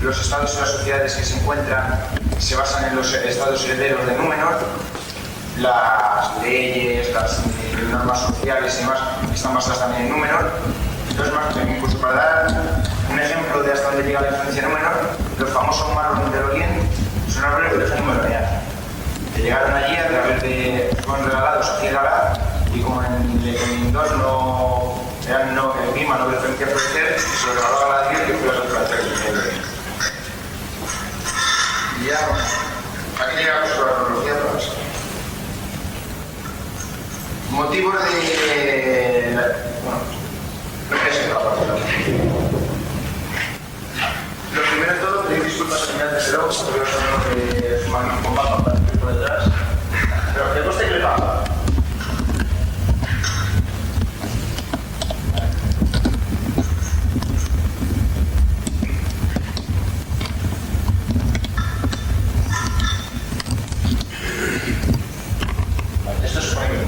los estados y las sociedades que se encuentran se basan en los estados herederos de Númenor. Las leyes, las normas sociales y demás están basadas también en Númenor. Entonces, incluso para dar un ejemplo de hasta dónde llega la influencia de Númenor, los famosos malos de Lorien son árboles de origen númenoriano, que llegaron allí a través de, fueron regalados a Cielalá, y como en Lindor el clima no preferencia florecer, se lo regaló a la tierra que fue la temperatura del cielo. Y ya, bueno, aquí llegamos a la cronología de las motivos de... bueno, lo que es el trabajo. Lo primero de todo, pedir disculpas a señal de Seró, porque voy a saber que su mano con papa para ir por detrás. Pero que coste que le papa. Esto se supone que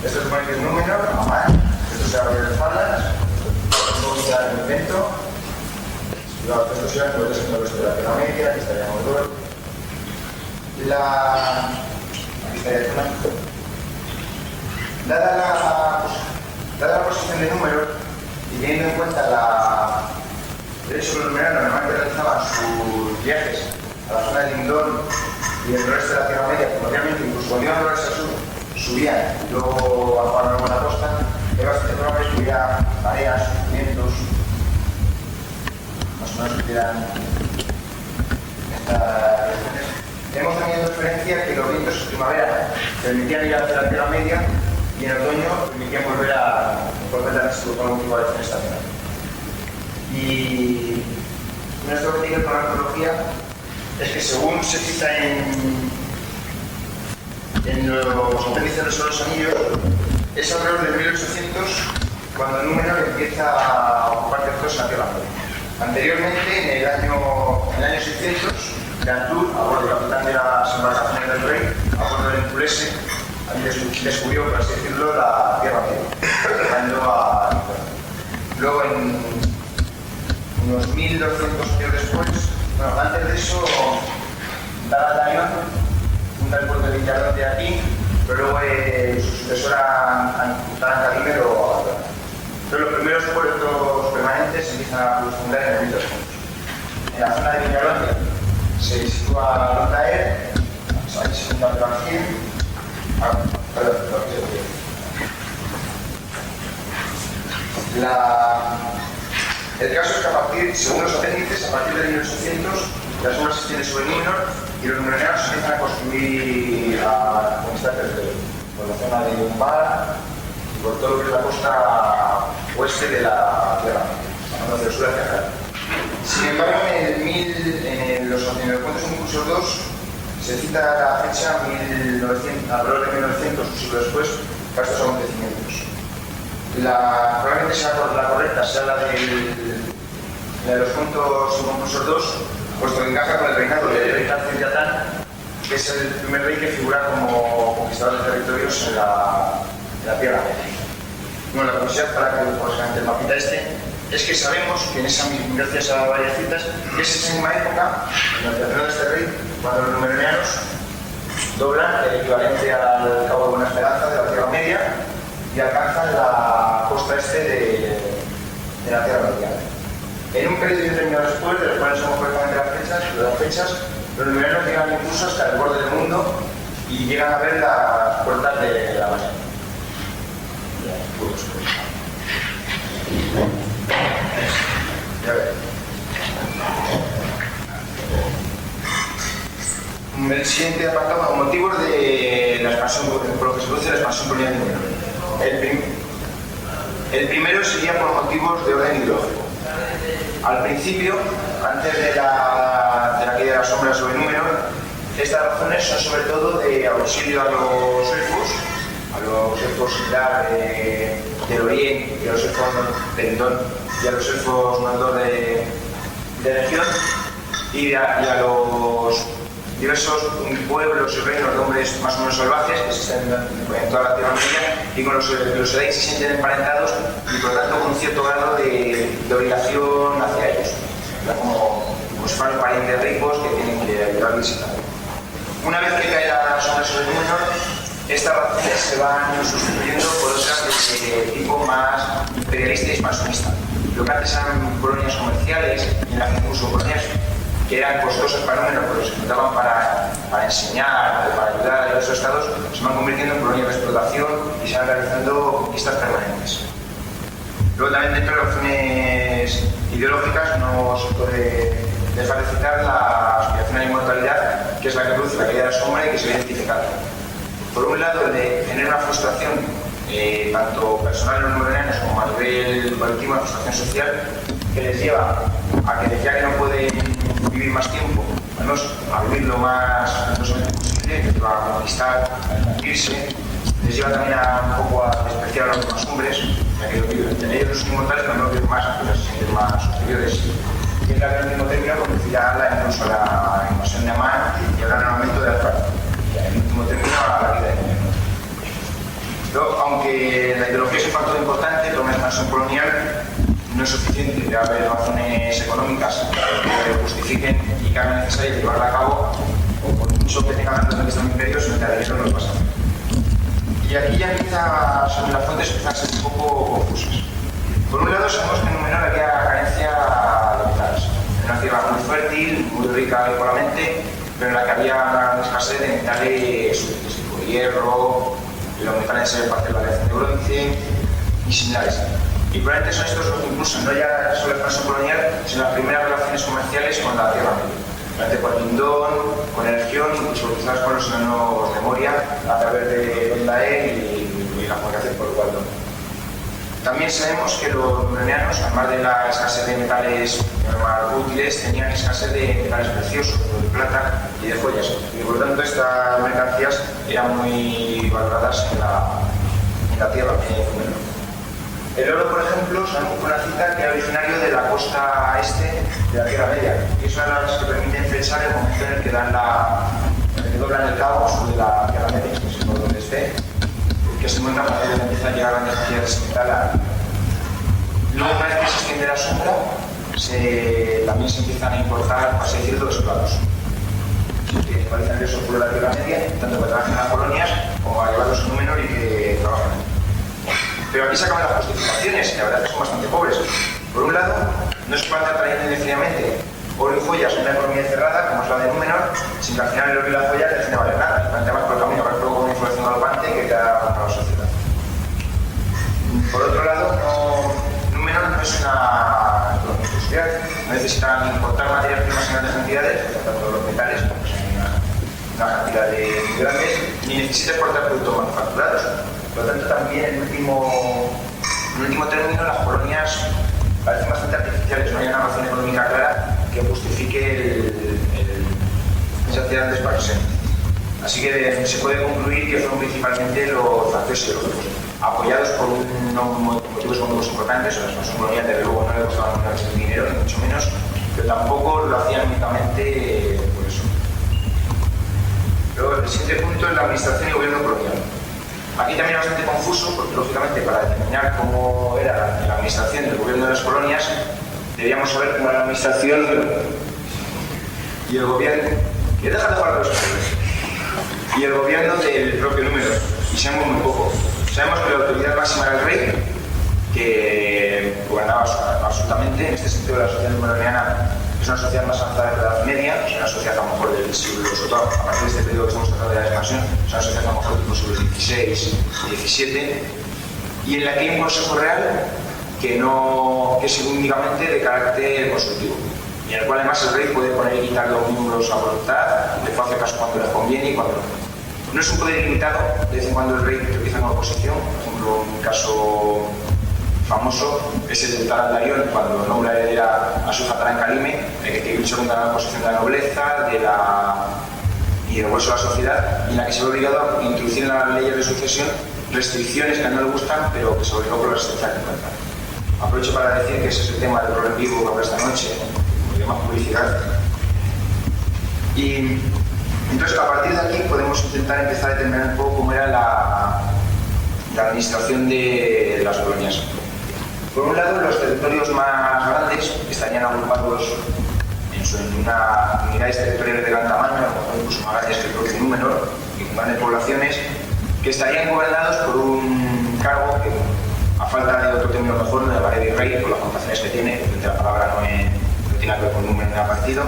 esto supone que es Númenor, Amán, esto se abre de espaldas, luego se da el invento, estos serán los del oeste de la Tierra Media, aquí estaría Mordor. Aquí estaría Tuna. Dada la posición de Númenor y teniendo en cuenta de hecho los numeranos normalmente realizaban sus viajes a la zona de Lindor y del oeste de la Tierra Media, primordialmente incluso cuando iban al oeste al sur, subían y luego a la costa, era bastante probable que hubiera mareas, vientos, más o menos que eran estas regiones. Tenemos también referencia que los vientos en primavera permitían ir hacia la Tierra Media y en otoño permitían volver a instituir con algún tipo de variación estacional. Y esto que tiene con la arqueología es que según se cita en los apéndices de los Anillos, es alrededor de 1800 cuando Númenor empieza a ocupar territorios en la Tierra Media. Anteriormente, en el año 600, Gantur, a bordo del capitán de las embarcaciones del rey, a bordo del Entulese, descubrió, por así decirlo, la Tierra Media, llegando a luego en unos 1200 años después, bueno, antes de eso, Dalatarion funda el puerto de Villarón de aquí, pero luego su sucesora Tarancarime lo abandona. Entonces, los primeros puertos permanentes se empiezan a fundar en el 1200. En la zona de Villarón se sitúa Londaer, ahí se funda Tranquil. El caso es que según los apéndices, a partir de 1800, las obras se extienden sobre Númenor y los numenoreanos empiezan a construir, a conquistar territorio por la zona de Umbar y por todo lo que es la costa oeste de la Tierra, hacia el sur hacia acá. Sin embargo, en los cuentos concursos 2 se cita la fecha alrededor de 1900, un siglo después, para estos acontecimientos. Probablemente sea la correcta, sea la de los cuentos concursos 2, puesto que encaja con el reinado de rey Tarcídatán, que es el primer rey que figura como conquistador de territorios en la Tierra Media. Bueno, la curiosidad para que el mapita es que sabemos que gracias a varias citas, que es esa misma época, en la creación de este rey, cuando los numenorianos doblan el equivalente al Cabo de Buena Esperanza de la Tierra Media y alcanzan la costa este de la Tierra Media. En un periodo indeterminado después, de los cuales somos correctamente las fechas, los numenorianos llegan incluso hasta el borde del mundo y llegan a ver las puertas de la mañana. Ya ver. El siguiente apartado, motivos de la expansión, por lo que se produce la expansión colonial de Númenor. El primero sería por motivos de orden ideológico. Al principio, antes de la caída de las sombras sobre Númenor, estas razones son sobre todo de auxilio a los elfos, a los elfos Sindar del Oriente, y a los elfos de Lindón, y a los elfos Noldor de región, y a los diversos pueblos y reinos de hombres más o menos salvajes que existen en toda la Tierra Media, y con los Edain se sienten emparentados y por lo tanto con un cierto grado de obligación hacia ellos, como si fueran parientes ricos que tienen que ayudarles. Una vez que cae la sombra sobre el Númenor, estas razones se van sustituyendo por otras de tipo más imperialista y expansionista. Lo que antes eran colonias comerciales, en las que incluso colonias que eran costosas para Númenor, pero se juntaban para enseñar o para ayudar a diversos estados, se van convirtiendo en colonias de explotación y se van realizando conquistas permanentes. Luego también dentro de razones ideológicas no se puede dejar de citar la aspiración a la inmortalidad, que es la que produce la caída de la sombra y que se ve identificada. Por un lado, el de tener una frustración tanto personal en los númenóreanos como a nivel colectivo, una frustración social que les lleva a que ya que no pueden vivir más tiempo, al menos a vivir lo más posible, les lleva a conquistar, a expandirse, les lleva también un poco a despreciar a los más hombres, ya que en ellos los inmortales pero no viven más, pero se sienten más superiores. Y en el mismo término conducirá incluso a la invasión de Amán y al gran armamento de Alfaro. En el último término a la vida de Númenor. Aunque la ideología es un factor importante para una expansión colonial, no es suficiente. Debe haber razones económicas que justifiquen y que hagan necesario llevarla a cabo, o por mucho que tengan antes de que están imperios, no te no lo pasa. Y aquí ya empieza, sobre las fuentes empiezan a ser un poco confusas. Por un lado, sabemos que en Númenor había carencia de metales. Era una tierra muy fértil, muy rica agrícolamente, pero en la que había una escasez de metales útiles, tipo hierro, los metales para hacer la aleación de bronce y similares. Y probablemente son estos los que impulsan no ya solo la expansión colonial, sino las primeras relaciones comerciales con la Tierra Media. Probablemente con Lindón, con la región, incluso quizás con los enanos de Moria, a través de Dondael y la comunicación por Waldo. También sabemos que los númenóreanos, además de la escasez de metales más útiles, tenían escasez de metales preciosos, de plata y de joyas. Y por lo tanto estas mercancías eran muy valoradas en la tierra de Númenor. El oro, por ejemplo, sabemos por una cita que era originario de la costa este de la Tierra Media. Y eso eran las que permiten fechar el momento en el que doblan el cabo sobre la Tierra Media, que es por donde esté, que se encuentra cuando empieza a llegar a grandes cantidades de metal. Luego, una vez que se extiende la sombra, también se empiezan a importar, por así decirlo, esclavos. Que parecen eso por la Tierra Media, tanto que trabajan en las colonias como a llevarlos a Númenor y que trabajan. Pero aquí se acaban las justificaciones, y la verdad es que son bastante pobres. Por un lado, no se puede andar trayendo indefinidamente oro y joyas en una economía cerrada, como es la de Númenor, sin que al final el oro y la joya dejen de valer nada. Y plantea más por el camino, para luego una inflación galopante que queda para la sociedad. Por otro lado, Númenor no es una economía industrial, no necesitan importar materias primas en grandes cantidades, tanto los metales como una cantidad de muy grandes, ni necesita exportar productos manufacturados. Por lo tanto, también en último término, las colonias parecen bastante artificiales, no hay una razón económica clara que justifique esa actividad de expansión. Así que se puede concluir que fueron principalmente los franceses y los rusos, apoyados por motivos económicos importantes. La expansión colonial, desde luego, no le costaban el dinero, ni mucho menos, pero tampoco lo hacían únicamente por eso. Luego, el siguiente punto es la administración y gobierno colonial. Aquí también es bastante confuso, porque lógicamente para determinar cómo era la administración del gobierno de las colonias, debíamos saber cómo era la administración y el gobierno, que deja de hablar de los papeles, y el gobierno del propio Númenor, y sabemos muy poco. Sabemos que la autoridad máxima era el rey, que gobernaba absolutamente. En este sentido, la sociedad númenoriana es una sociedad más avanzada de la Edad Media, es una sociedad a lo mejor del siglo, sobre todo a partir de este periodo que estamos tratando de la expansión, es una sociedad a lo mejor del siglo XVI y XVII, y en la que hay un consejo real que es únicamente de carácter consultivo, y en el cual además el rey puede poner y quitar los miembros a voluntad, le puede hacer caso cuando les conviene y cuando no. No es un poder ilimitado, de vez en cuando el rey utiliza una oposición. Por ejemplo, un caso famoso es el de Tarandarion, cuando nombra heredera a su hija Tarankalime, que tiene lucha contra la oposición de la nobleza, de la y el hueso de la sociedad, y en la que se ve obligado a introducir en las leyes de sucesión restricciones que a no le gustan, pero que se obligó por la resistencia que encuentran. Aprovecho para decir que ese es el tema del rol en vivo que habrá esta noche, muy más publicidad. Y entonces, a partir de aquí podemos intentar empezar a determinar un poco cómo era la administración de las colonias. Por un lado, los territorios más grandes estarían agrupados en una unidades territoriales de gran tamaño, incluso más grandes que el propio Númenor, y con grandes poblaciones, que estarían gobernados por un cargo que, a falta de otro término mejor, lo llamaré virrey, por las connotaciones que tiene, porque la palabra no tiene que ver con Númenor ni nada parecido.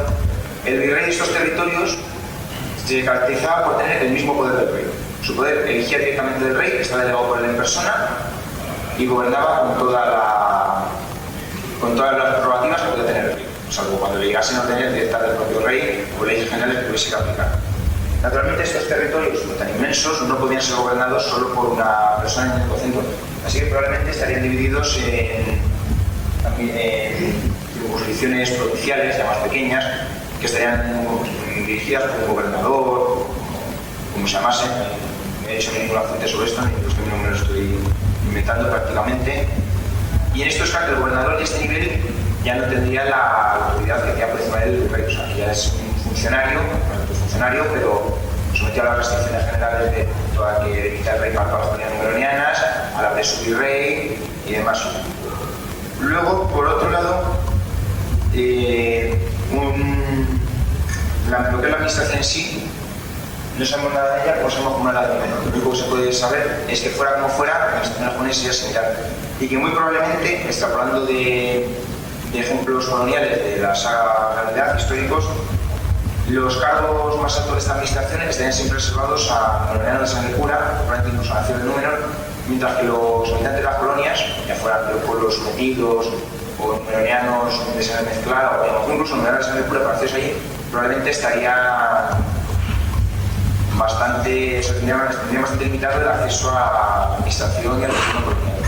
El virrey de estos territorios se caracterizaba por tener el mismo poder del rey. Su poder elegía directamente del rey, estaba delegado por él en persona y gobernaba con todas las prerrogativas que podía tener el rey, salvo cuando le llegase a no tener directas del propio rey o leyes generales que hubiese que aplicar. Naturalmente, estos territorios tan inmensos no podían ser gobernados solo por una persona en el único centro, así que probablemente estarían divididos en circunscripciones provinciales ya más pequeñas, que estarían dirigidas por un gobernador, como se llamase. No he hecho ninguna fuente sobre esto, ni los términos me lo estoy inventando prácticamente. Y en estos casos, el gobernador de este nivel ya no tendría la autoridad que tenía por encima del rey. O sea, ya es un funcionario, pero sometido a las restricciones generales de toda que evita el rey para todas las colonias numeronianas, a la de su virrey y demás. Luego, por otro lado, lo que es la administración en sí, no sabemos nada de ella, no sabemos cómo era la de Númenor. Lo único que se puede saber es que fuera como fuera, la administración japonesa sería similar. Y que muy probablemente, extrapolando de ejemplos coloniales de la saga realidad históricos, los cargos más altos de esta administración estarían siempre reservados a numeronianos de sangre pura, probablemente incluso a la nación de Númenor, mientras que los habitantes de las colonias, ya fueran de los pueblos sometidos o numeronianos de sangre mezclada, o incluso numeronianos de sangre pura aparecidos allí, probablemente tendría bastante limitado el acceso a la administración y al gobierno colonial.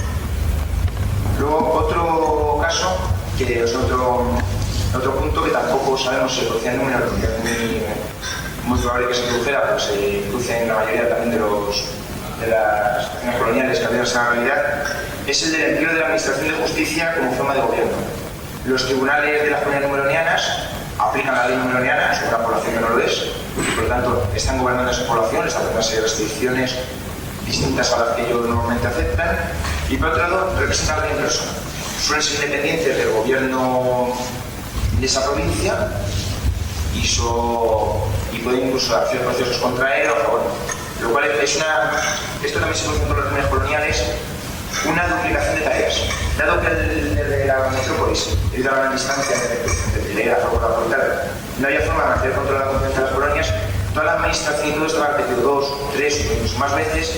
Luego, otro caso, que es otro punto que tampoco sabemos si se producía en Númenor, porque es muy probable que se produjera, pero se produce en la mayoría también de las estaciones coloniales que había en esa realidad, es el del empleo de la administración de justicia como forma de gobierno. Los tribunales de las colonias numeronianas aplican la ley numeroniana sobre una población que no lo es, y por lo tanto están gobernando esa población, les hacen una serie de restricciones distintas a las que ellos normalmente aceptan, y por otro lado representan a la persona. Suelen ser independientes del gobierno de esa provincia y pueden incluso hacer procesos contra él o a favor. Lo cual es esto también se produce por las comunidades coloniales, una duplicación de tareas. Dado que el de la metrópolis, debido a la gran distancia entre Leera, Fagor, la Portal, no había forma de mantener control de la confianza de las colonias, toda la administración y todo esto va repetido 2, 3 o incluso más veces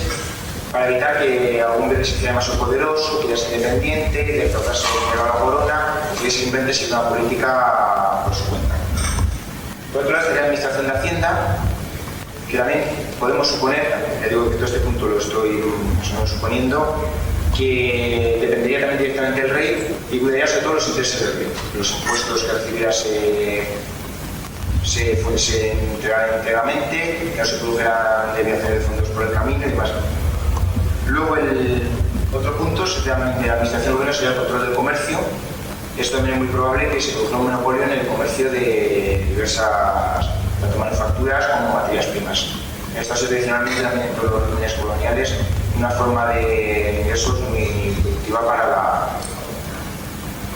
para evitar que algún bebé se hiciera más poderoso, que sea independiente, que tratase de pegar la corona, o que simplemente sea una política por su cuenta. Por otro lado, estaría la administración de Hacienda, que también podemos suponer, ya digo que todo este punto lo estoy suponiendo, que dependería también directamente del rey y cuidaría sobre todo los intereses del rey. Los impuestos que recibiera se entregaran íntegramente, que no se produjeran desviaciones de fondos por el camino y demás. Luego el otro punto de la administración gobierno sería el control del comercio. Esto también es muy probable que se produjera un monopolio en el comercio de diversas tanto manufacturas como materias primas. Esto ha sido tradicionalmente también en todas las colonias coloniales una forma de ingresos muy productiva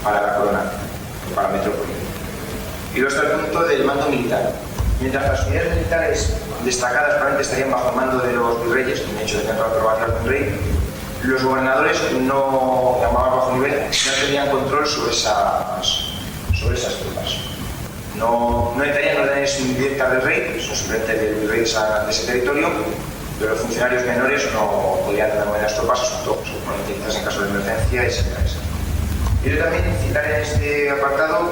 para la corona, para la metrópoli. Y luego está el punto del mando militar. Mientras las unidades militares destacadas probablemente estarían bajo el mando de los virreyes, que de hecho tenían toda la prerrogativa del rey, los gobernadores no llamaban bajo nivel, no tenían control sobre esas tropas. No entrarían órdenes directas del rey, son simplemente del virrey de ese territorio, pero los funcionarios menores no podían dar mover las tropas, asunto en caso de emergencia y similares. Quiero también citar en este apartado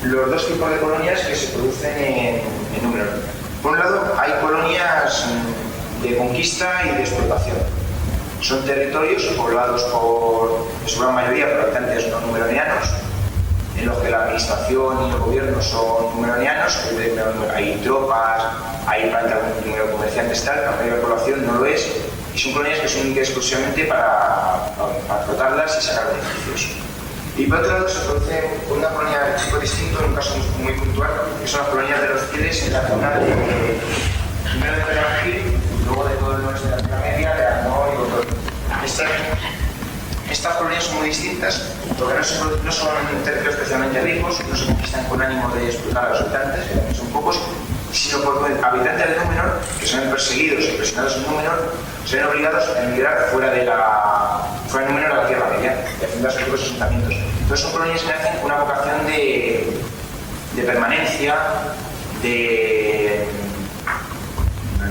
los dos tipos de colonias que se producen en Númenor. Por un lado, hay colonias de conquista y de explotación. Son territorios poblados en su gran mayoría por habitantes no numeronianos, en los que la administración y el gobierno son numeronianos, hay tropas, hay algún número de comerciantes, tal, la mayoría de la población no lo es, y son colonias que son únicas exclusivamente para explotarlas y sacar beneficios. Y por otro lado se produce una colonia de tipo distinto, en un caso muy puntual, que son las colonias de los fieles en la zona de primero de Benaguil, luego de todo el norte de la Tierra Media, de Arnor y Botol. Estas colonias son muy distintas porque no son territorios especialmente ricos, no se conquistan con ánimo de explotar a los habitantes, que también son pocos, sino por habitantes de Númenor, que son perseguidos y presionados en Númenor, se ven obligados a emigrar fuera de Númenor a la Tierra Media y a fundar sus propios asentamientos. Entonces son colonias que nacen con una vocación de permanencia, de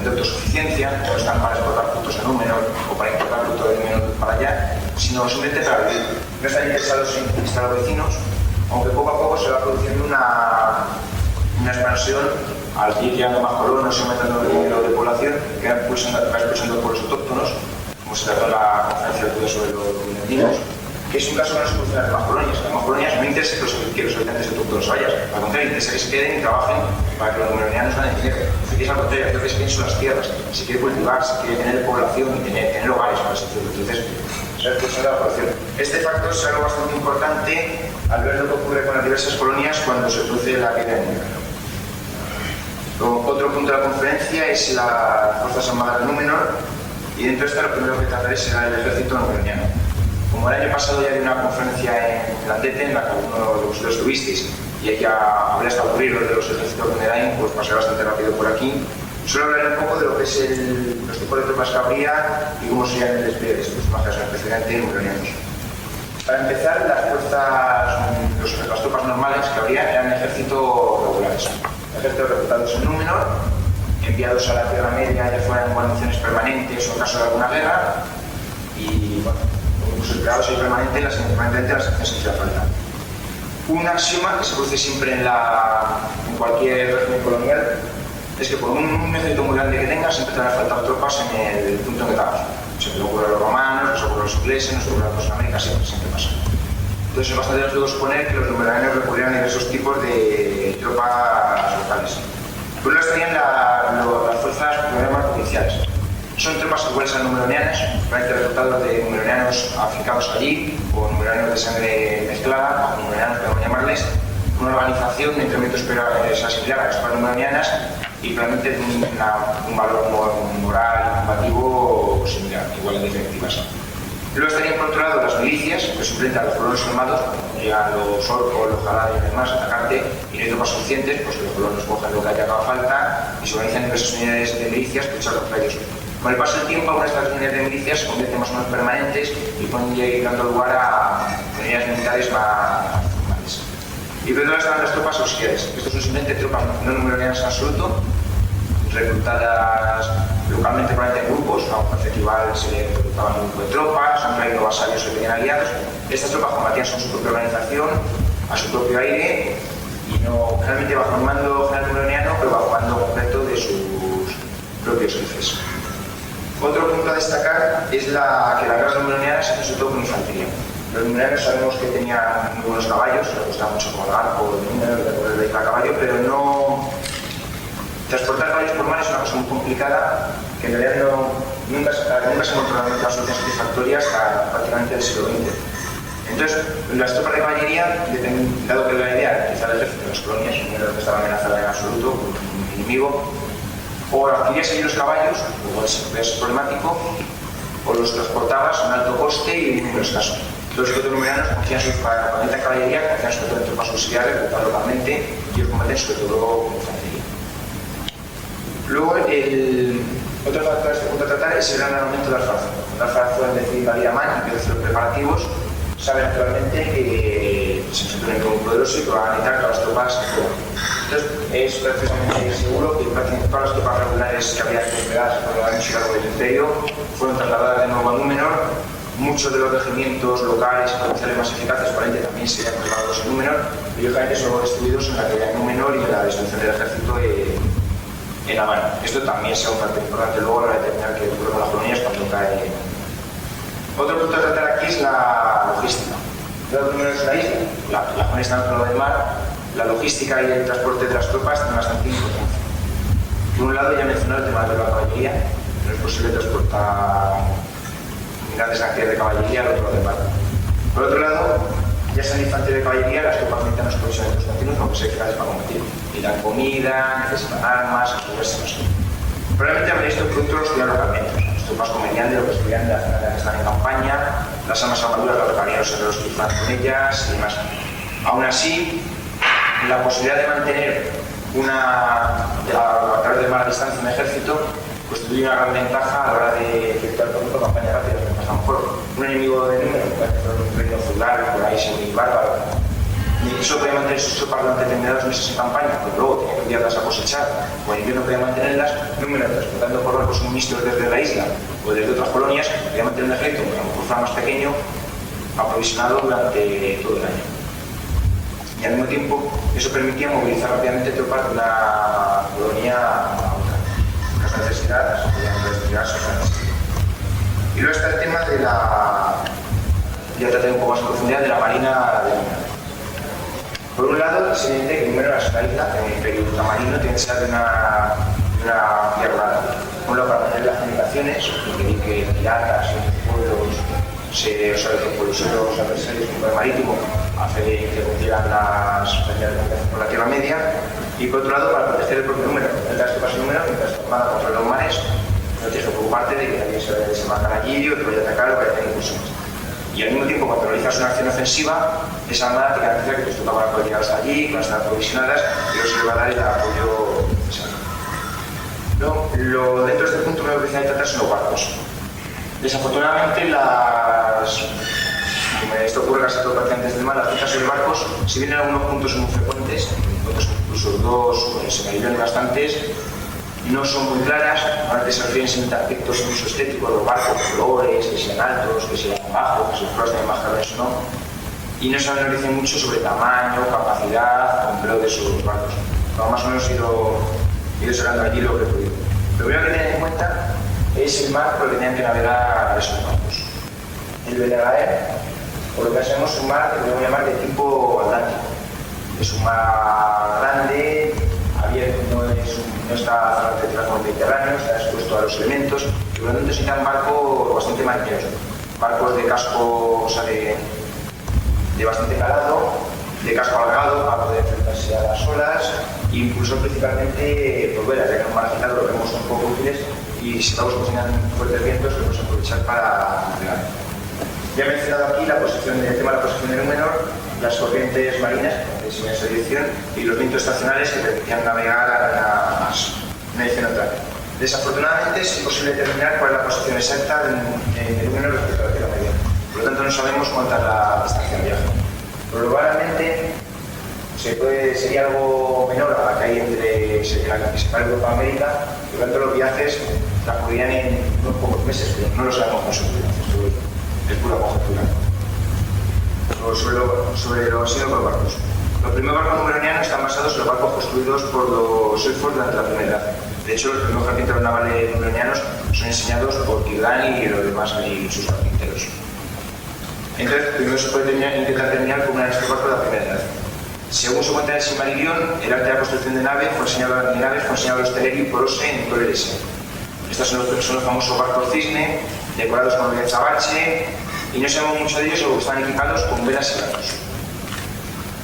autosuficiencia, no están para exportar frutos a Númenor o para importar frutos de Númenor para allá, sino simplemente para vivir. No están interesados en conquistar a los vecinos, aunque poco a poco se va produciendo una expansión al ir llegando más colonos y aumentando el número de población que va expulsando por los autóctonos, como se trató en la conferencia de sobre los benedictinos, que es un caso que no se produce en las demás colonias. En las demás colonias no interesa que los habitantes autóctonos vayan, al contrario, interesa que se queden y trabajen para que los numeronianos ganen dinero. Es al contrario, creo que se quieren son las tierras, se quiere cultivar, se quiere tener población y tener hogares para ese tipo. Entonces, se ha expulsado la población. Este factor es algo bastante importante al ver lo que ocurre con las diversas colonias cuando se produce la vida en Númenor. Otro punto de la conferencia es las fuerzas armadas de Númenor, y dentro de esto lo primero que trataré será el ejército numeroniano. Como el año pasado ya di una conferencia en Landete, en la que alguno de vosotros estuvisteis, y ahí ya hablé hasta ocurrir los de los ejércitos de Merain, pues pasé bastante rápido por aquí. Solo hablaré un poco de lo que es los tipos de tropas que habría y cómo serían el despliegue de estos personajes, especialmente numeronianos. Para empezar, las tropas normales que habría eran ejércitos regulares. Ejércitos reclutados en Númenor, enviados a la Tierra Media, ya fueran en guarniciones permanentes o en caso de alguna guerra, y bueno, incluso empleados ahí permanentemente en las acciones que hiciera falta. Un axioma que se produce siempre en cualquier régimen colonial es que por un ejército muy grande que tenga siempre te van a faltar tropas en el punto en que estamos. Siempre ocurre a los romanos, nos ocurre a los ingleses, nos ocurre a los americanos, siempre pasa. Entonces es bastante lógico suponer que los numeronianos recurrieran a diversos tipos de tropas locales. Por un lado estarían las fuerzas provinciales. Son tropas iguales a numeronianas, realmente resultados de numeronianos africanos allí, o numeronianos de sangre mezclada, o numeronianos, podemos llamarles, una organización de entrenamiento similar a las tropas numeronianas y realmente un valor moral y combativo similar, igual de efectivas. Luego estarían por otro lado las milicias, que suplenten a los colonos armados, cuando llegan los orcos, los jaladas y demás a atacarte y no hay tropas suficientes, pues que los colonos cogen lo que haya haga falta y se organizan diversas unidades de milicias que luchar contra ellos. Con el paso del tiempo, algunas de estas unidades de milicias se convierten más o menos permanentes y pueden ir dando lugar a unidades militares más formales. Y por otro lado están las tropas auxiliares. Estos son simplemente tropas no numeronianas en absoluto, reclutadas localmente probablemente en grupos, a un festival se le reclutaban un grupo de tropas, han traído vasallos que tenían aliados. Estas tropas combatían con su propia organización, a su propio aire, y no realmente bajo el mando general numeroniano, pero bajo el mando completo de sus propios jefes. Otro punto a destacar es que las guerras numeronianas se hacen sobre todo con infantería. Los numeronianos sabemos que tenían muy buenos caballos, les gustaba mucho cabalgar por el número de correr a caballo, pero no. Transportar caballos por mar es una cosa muy complicada que en realidad nunca se encontraron una solución satisfactoria hasta prácticamente el siglo XX. Entonces, las tropas de caballería, dado que la idea de utilizar el ejército en las colonias, no estaba amenazada en absoluto por un enemigo, o adquirías allí los caballos, luego es problemático, o los transportabas a un alto coste y en número escaso. Los numeranos confían para la caballería, confían sobre todo en tropas auxiliares, localmente, y los combaten sobre todo con infantería. Luego, otro factor a este punto a tratar es el gran armamento de Alfarazo. Alfarazo, es decir, la Liaman, empieza a hacer los preparativos, sabe naturalmente que se enfrenta a un enemigo poderoso y que va a necesitar todas las tropas que puedan. Entonces, es perfectamente seguro que prácticamente todas las tropas regulares que había desplegadas por la ancho largo del Imperio fueron trasladadas de nuevo a Númenor. Muchos de los regimientos locales y provinciales más eficaces, probablemente también serían trasladados en Númenor, y lógicamente son destruidos en la caída de Númenor y en la destrucción del ejército en La Habana. Esto también será un factor importante luego a la hora de determinar qué ocurre con las colonias cuando cae. Otro punto a tratar aquí es la logística. Lo primero es la isla, la zona está al otro lado del mar, la logística y el transporte de las tropas tienen bastante importancia. Por un lado, ya he mencionado el tema de la caballería, no es posible transportar grandes cantidades de caballería al otro lado del mar. Por otro lado, ya sea en infantería de caballería, las tropas necesitan los provisionamientos continuos, aunque sean eficaces para combatir. Y dan comida, necesitan armas, moverse, no sé. Probablemente habréis visto productos los estudian localmente. Las tropas comerían de lo que estudian de la zona que están en campaña, las armas armaduras las repararían los herreros que iban con ellas y demás. Aún así, la posibilidad de mantener a través del mar a distancia un ejército constituye una gran ventaja a la hora de efectuar, por ejemplo, campañas rápidas. A lo mejor un enemigo de número, un reino feudal, por ahí se muy bárbaro, y eso podía mantener sus tropas durante determinados meses en campaña, pero luego tenía que enviarlas a cosechar, o en invierno podía mantenerlas, número transportando por barcos suministros desde la isla o desde otras colonias, podía mantener un ejército, que a lo mejor fuera más pequeño, aprovisionado durante todo el año. Y al mismo tiempo, eso permitía movilizar rápidamente tropas de una colonia a otra. Las necesidades podían destinarse a esa necesidad. Y luego está el tema de ya trataré un poco más en profundidad, de la marina de Númenor. Por un lado, es evidente que Númenor es una isla, el imperio ultramarino tiene que ser de una guerra. Por un lado, para mantener las comunicaciones, impedir que piratas y pueblos los adversarios por el marítimo hace que cumplieran las fronteras por la Tierra Media, y por otro lado para proteger el propio Númenor. Mientras que pasa el Númenor, mientras van a controlar los mares, no tienes que preocuparte de que alguien se vaya a desembarcar allí o te vaya a atacar o vaya a tener incursiones. Y al mismo tiempo, cuando realizas una acción ofensiva, esa armada te garantiza que tus tropas van a poder llegar hasta allí, que van a estar aprovisionadas y eso le va a dar el apoyo necesario. Dentro de este punto, lo que hay que tratar son los barcos. Desafortunadamente, esto ocurre casi todo antes del mar, las citas sobre barcos, si bien en algunos puntos son muy frecuentes, otros incluso dos, se cayeron bastantes, no son muy claras, ahora se refieren siempre a aspectos incluso estéticos de los barcos, colores, que sean altos, que sean bajos, que sus flores tengan más calores o no, y no se analiza mucho sobre tamaño, capacidad, empleo de esos barcos. No, más o menos he ido sacando allí lo que he podido. Lo primero que tener en cuenta es el mar por el que tenían que navegar esos barcos. El Belegaer, por lo que hacemos, es un mar que podemos llamar de tipo atlántico. Es un mar grande, abierto, no está cerrado como el Mediterráneo, está expuesto a los elementos, y por lo tanto necesitan barcos bastante marineros. Barcos de casco, o sea, de bastante calado, de casco alargado para poder enfrentarse a las olas, e incluso principalmente por velas, ya que en un mar agitado lo vemos un poco útiles y si estamos cocinando fuertes vientos lo podemos aprovechar para navegar. Ya he mencionado aquí el tema de la posición de Númenor, las corrientes marinas, que es en esa dirección, y los vientos estacionales que permitían navegar a una dirección neutral. Desafortunadamente es imposible determinar cuál es la posición exacta de Númenor respecto a la Tierra Media. Por lo tanto no sabemos cuánta es la distancia de viaje. Probablemente sería algo menor a la que hay entre la que separa Europa y América, y por lo tanto los viajes transcurrirían en unos pocos meses, pero no lo sabemos con seguridad, es pura conjetura. Sobre los barcos. Los primeros barcos numeronianos están basados en los barcos construidos por los elfos durante la Primera Edad. De hecho, los primeros carpinteros navales numeronianos son enseñados por Tirdan y los demás y sus carpinteros. Entonces, primero se puede intentar terminar con una de estos barcos de la Primera Edad. Según se cuenta en el Silmarillion, el arte de la construcción de naves fue enseñado a los Teleri por Ose en Torres. Estos son los famosos barcos cisne, decorados con el azabache, y no sabemos mucho de ellos, solo que están equipados con velas y barcos.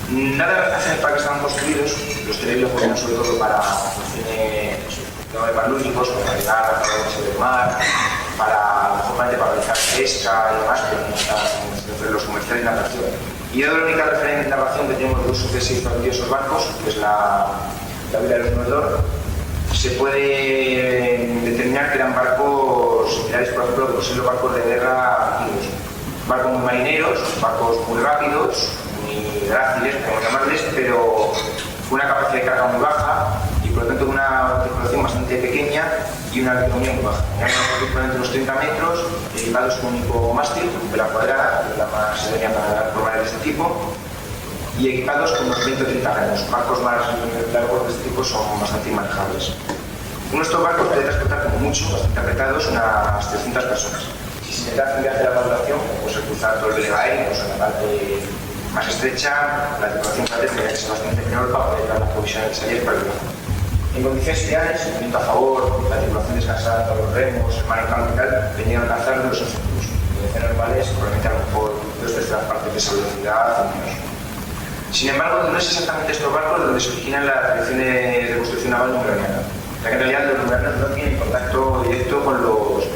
Nada hace para que estaban construidos, los Teleri los ponían sobre todo para fines más lúdicos, para navegar, para irse del mar, para realizar pesca y demás, pero no estaban entre los comerciales y la atracción. Y la única referencia de narración que tenemos de uso que se hizo de esos barcos, que es la vida de los Noldor, se puede determinar que eran barcos similares, por ejemplo, a los barcos de guerra antiguos. Barcos muy marineros, barcos muy rápidos, muy gráciles, podemos llamarles, pero con una capacidad de carga muy baja y por lo tanto una tripulación bastante pequeña y una autonomía muy baja. Eran unos 30 metros, equipados con un único mástil, vela cuadrada, que es la más idónea para formar de este tipo, y equipados con unos 20 o 30 remos. Barcos más largos de este tipo son bastante inmanejables. Uno de estos barcos puede transportar como mucho, bastante apretados, unas 300 personas. Si se intenta hacer un viaje de larga duración, pues cruzar todo el Belegaer, pues en la parte más estrecha, la tripulación francesa tenía que ser bastante menor para poder dar las provisiones necesarias para el viaje. En condiciones ideales, un viento a favor, la tripulación descansada todos los remos, el mar en calma y tal, venían a alcanzar los objetivos. En condiciones normales, probablemente a lo mejor 2/3 partes de esa velocidad o menos. Sin embargo, no es exactamente estos barcos donde se originan las tradiciones de construcción naval numeriana, ya que en realidad los numerianos no tienen contacto directo con los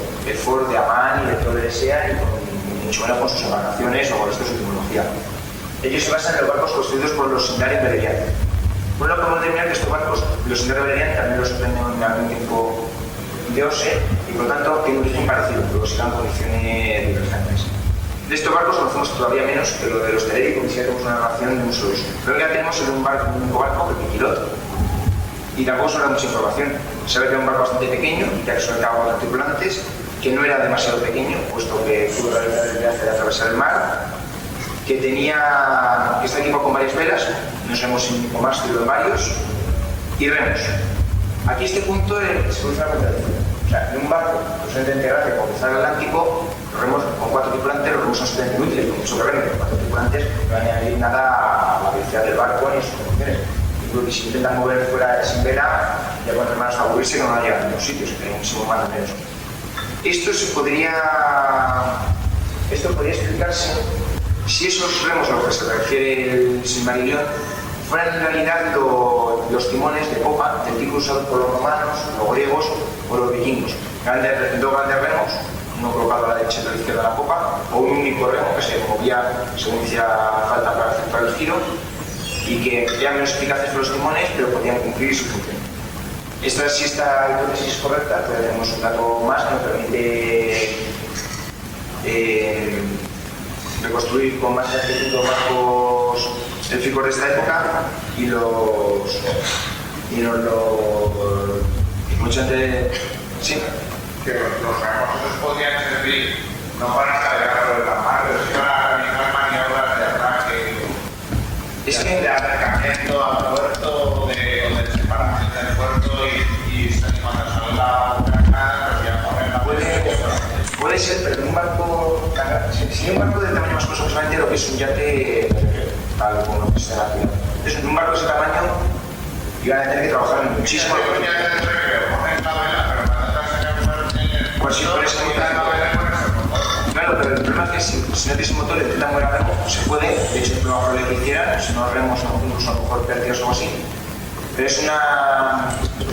Ford de Amán y de todo el SEA y mucho menos con sus embarcaciones o con el resto de su tecnología. Ellos se basan en los barcos construidos por los Sindari Beleriand. Bueno, podemos determinar que estos barcos, los Sindari Beleriand, también los sorprenden en algún tiempo de OSE y por lo tanto tienen un origen parecido, pero serán condiciones divergentes. De estos barcos conocemos todavía menos que lo de los Teleri, porque sí tenemos una narración de un solo uso. Lo que ya tenemos es un único barco, el Piquilot, y tampoco sobra mucha información. Se ve que era un barco bastante pequeño, ya que solo estaba con tripulantes, que no era demasiado pequeño, puesto que pudo realizar el viaje de atravesar el mar, que está equipado con varias velas, no sabemos si con mástil o varios, y remos. Aquí este punto se produce una contradicción. O sea, en un barco procedente integral que cruzar el Atlántico, los remos con 4 tripulantes, los remos son absolutamente inútiles, con mucho que remen, con 4 tripulantes no van a añadir nada a la velocidad del barco ni a sus condiciones. Incluso si intentan mover fuera sin vela, ya con hermanos a aburrirse que no van a llegar a ningún sitio, se tienen muchísimo más menos. Esto podría explicarse si esos remos a los que se refiere el Silmarillion fueran en realidad los timones de popa del tipo usado por los romanos, los griegos o los vikingos. Dos grandes remos, uno colocado a la derecha y a la izquierda de la popa, o un único remo que se movía según hiciera falta para efectuar el giro y que eran menos eficaces que los timones, pero podían cumplir su función. Si esta hipótesis es correcta, pues tenemos un dato más que nos permite reconstruir con más exactitud los barcos élficos de esta época y mucha gente. Sí. Que los remos podían servir no para navegar por la mar, sino para realizar maniobras de ataque, de acercamiento al puerto, de separación del puerto y cuando sale la granada, pues ya poner la puede ser, pero en un barco, si un barco de tamaño más aproximadamente lo que es un yate, tal como lo que se da aquí. Entonces, en un barco de ese tamaño iban a tener que trabajar muchísimo. Pues sí, por eso claro, pero el problema es que si no tienes un motor y intentas mover a remo, se puede, de hecho es lo más probable que hicieran, si no remos incluso a lo mejor pérdidas o algo así. Pero es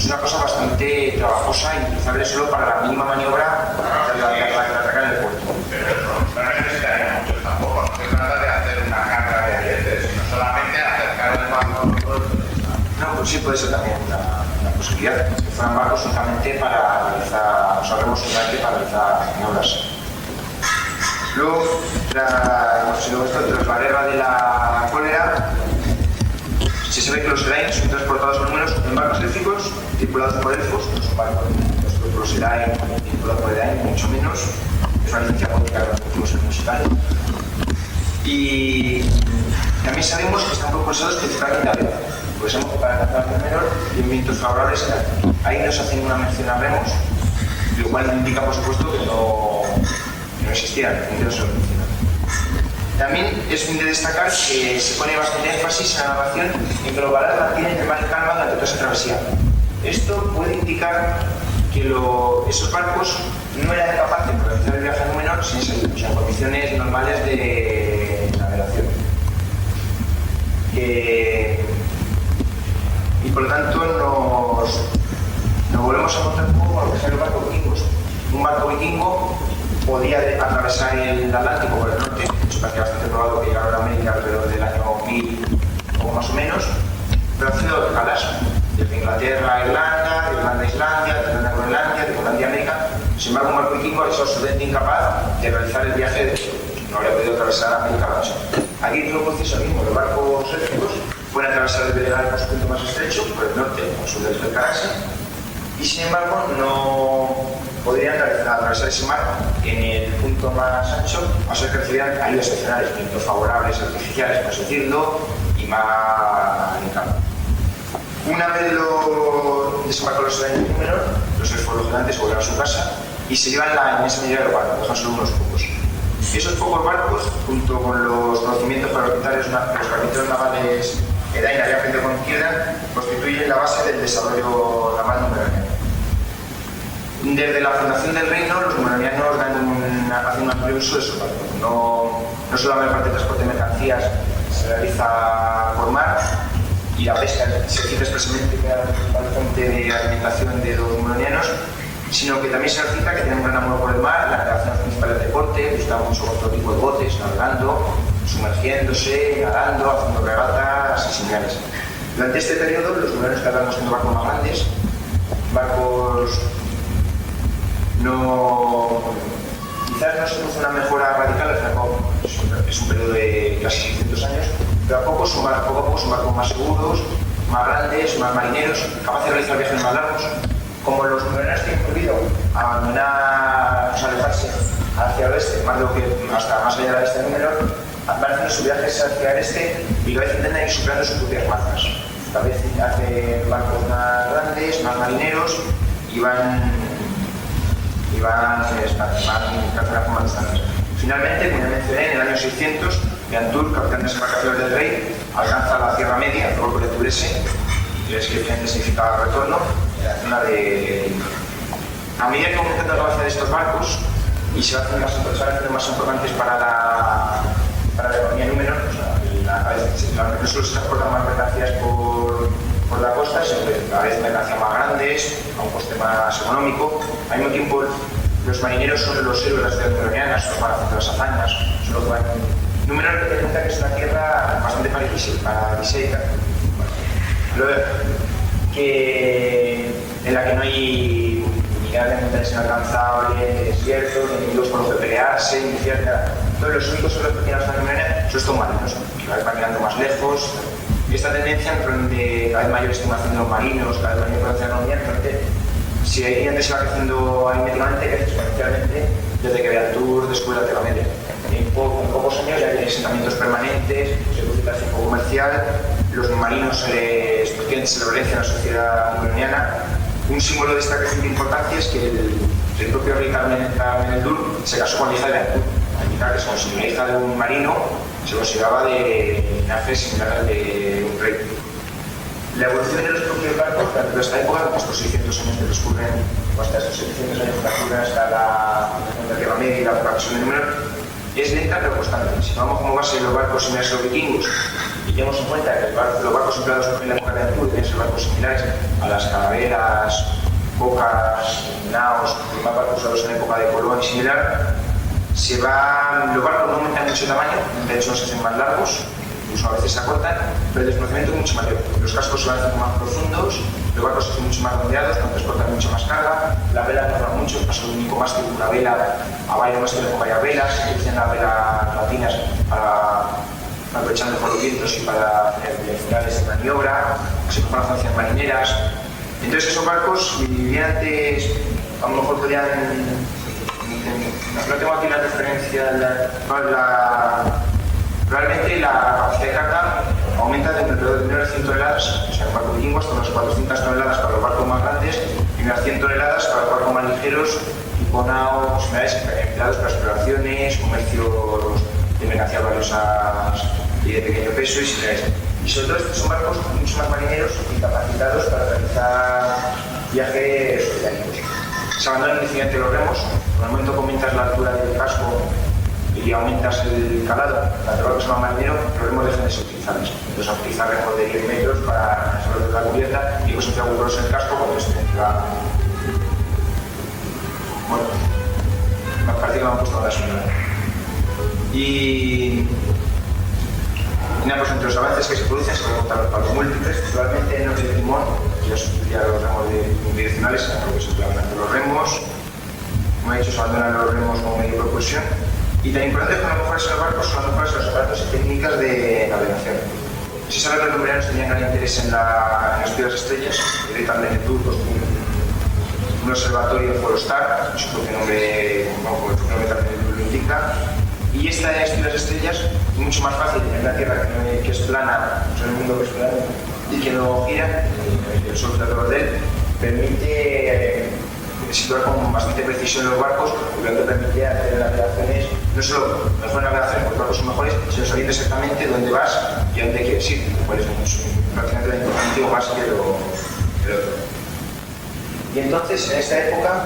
una cosa bastante trabajosa y utilizable solo para la mínima maniobra para atacar en el puerto. Pero no necesitaría mucho tampoco, no se trata de hacer una carga de billetes, sino solamente acercar el barco al puerto. No, pues sí puede ser también una posibilidad, que fueran barcos únicamente para realizar, remos únicamente para realizar maniobras. Luego, tras la guerra de la cólera, se sabe que los Elain son transportados en números en barcos élficos tripulados por elfos, no son barcos los Elain tripulados por Elain, mucho menos. Es una licencia pública que nos pusimos en musical. Y también sabemos que están propulsados principalmente a vela, pues hemos para alcanzar el menor y en vientos favorables. Ahí nos hacen una mención a remos, lo cual indica por supuesto que no existían, que no se lo mencionan. También es muy de destacar que se pone bastante énfasis en la narración en que los baladas mantienen el mar en calma durante toda esa travesía. Esto puede indicar que esos barcos no eran capaces de realizar el viaje en menor sin condiciones normales de navegación. Y por lo tanto nos volvemos a encontrar un poco con lo que son los barcos vikingos. Un barco vikingo podía atravesar el Atlántico por el norte, eso parece bastante probado que llegaron a América alrededor del año 1000 o más o menos, pero haciendo escalas desde Inglaterra a Irlanda, de Irlanda a Islandia, de Irlanda a Groenlandia, de Groenlandia a América. Sin embargo, un barco vikingo es absolutamente incapaz de realizar el viaje no habría podido atravesar América a la noche. Aquí tiene un proceso mismo, los barcos élficos pueden atravesar el Belegaer por su punto más estrecho, por el norte, por el sur del Carase, y sin embargo no podrían atravesar ese mar en el punto más ancho, a ser que recibieran ayudas excepcionales, vientos favorables, artificiales, por así decirlo, y mar en campo. Una vez desembarcó los Elain en número, los elfos los grandes volvieron a su casa y se llevan la inmensa mayoría de los barcos, no solo unos pocos. Esos pocos barcos, junto con los conocimientos para los capitanes navales Edain había aprendido con izquierda, constituyen la base del desarrollo naval numeroniano. Desde la fundación del reino, los numeronianos hacen un amplio uso de esos barcos. No solo la mayor parte del transporte de mercancías se realiza por mar, y la pesca se cita expresamente que era la principal fuente de alimentación de los numeronianos, sino que también se cita que tienen un gran amor por el mar, las relaciones principales del deporte, gustaban mucho con todo tipo de botes, navegando, sumergiéndose, nadando, haciendo regatas y similares. Durante este periodo, los numeronianos estaban construyendo barcos más grandes, barcos quizás no se produce una mejora radical, es un periodo de casi 600 años, pero a poco son barcos más seguros, más grandes, más marineros, capaces de realizar viajes más largos. Como los numeronianos tienen prohibido abandonar, alejarse hacia el oeste, hasta más allá del este número, van haciendo sus viajes hacia el este y a veces intentan ir superando sus propias marcas. A veces hacen barcos más grandes, más marineros y van alcanzando más distancias. Finalmente, como ya mencioné, en el año 600, Leantur, capitán de las embarcaciones del rey, alcanza la Tierra Media, el golfo de Turese, que descripción significa retorno, en la zona de... A medida que aumenta la capacidad de estos barcos y se van haciendo más importantes para la economía número, no solo se transportan más mercancías por la costa, sino que cada vez mercancías más grandes, a un coste más económico. Al mismo tiempo, los marineros son los héroes de las ciudades numeronianas, son los que van haciendo las hazañas, son los que van... Número que te cuenta que es una tierra bastante paradisíaca, en la que no hay ni grandes montañas inalcanzables, ni desiertos, ni enemigos con los que pelearse, ni cierta. Todos los únicos héroes que tienen las numeronianas son estos marinos, que cada vez van mirando más lejos. Esta tendencia de cada vez mayor estimación de los marinos, cada vez mayor importancia de la economía, si antes se va creciendo aritméticamente, crece exponencialmente desde que Leantur descubre la Tierra Media. En pocos años ya hay asentamientos permanentes, se produce tráfico comercial, los marinos tienen celebración en la sociedad numeroniana. Un símbolo de esta creciente importancia es que el propio rey Carmen-el-Dur se casó con la hija de Leantur. La que como si la hija de un marino se consideraba de linaje similar al de un rey. La evolución de los propios barcos, tanto de esta época, estos 600 años que transcurren, o hasta estos 700 años que transcurren hasta la Tierra Media y la progresión de número, es lenta pero constante. Si tomamos como base los barcos similares a los vikingos y tenemos en cuenta que los barcos empleados en la época de Leantur deben ser barcos similares a las calaveras, bocas, naos, los más barcos usados en la época de Colón y similar, los barcos no aumentan mucho de tamaño, de hecho se hacen más largos, incluso a veces se acortan, pero el desplazamiento es mucho mayor. Los cascos se van haciendo más profundos, los barcos se hacen mucho más redondeados, transportan mucho más carga, las velas no van mucho, pasa un único mástil, una vela a varios mástiles con varias velas, se utilizan las velas latinas aprovechando por los vientos y para finales de maniobra, se preparan funciones marineras. Entonces esos barcos vivían antes, a lo mejor podrían... No tengo aquí la referencia, probablemente la capacidad de carga aumenta de alrededor de 1,1 toneladas, o sea, el barco vikingo hasta unas 400 toneladas para los barcos más grandes y unas 100 toneladas para los barcos más ligeros, tipo naos, empleados para exploraciones, comercio de mercancías valiosas y de pequeño peso y similares. Y sobre todo estos son barcos mucho más marineros y capacitados para realizar viajes oceánicos. Se abandonan inicialmente los remos, en el momento que aumentas la altura del casco y aumentas el calado, tanto el barco sea más marinero, los remos dejan de ser utilizables. Entonces a utilizar remos de 10 metros para sobre la cubierta y pues se hace agujeros en el casco cuando se entra. Bueno, me parece que me han puesto la señora. Y nada, pues entre los avances que se producen se pueden contar los múltiples, principalmente en el de timón, que ya se utiliza los remos bidireccionales, creo que se utilizan los remos, como he dicho, se abandonan los remos como medio de propulsión. Y tan importante como mejoras en los barcos son las mejoras en los aparatos y técnicas de navegación. Se sabe que los numerarios tenían gran interés en las estudios de estrellas, el rey Carmen-el-Dur construyó un observatorio en Forostar, su propio nombre, como el propio nombre Carmen-el-Dur lo indica. Y esta estudio de las estrellas es mucho más fácil en la Tierra que es plana, en el mundo que es plano y que no gira, el sol alrededor de él, permite situar con bastante precisión los barcos, lo que permitía hacer navegaciones, no solo mejores navegaciones porque los barcos son mejores, sino sabiendo exactamente dónde vas y a dónde quieres ir, lo cual es prácticamente la información más que lo otro. Y entonces, en esta época,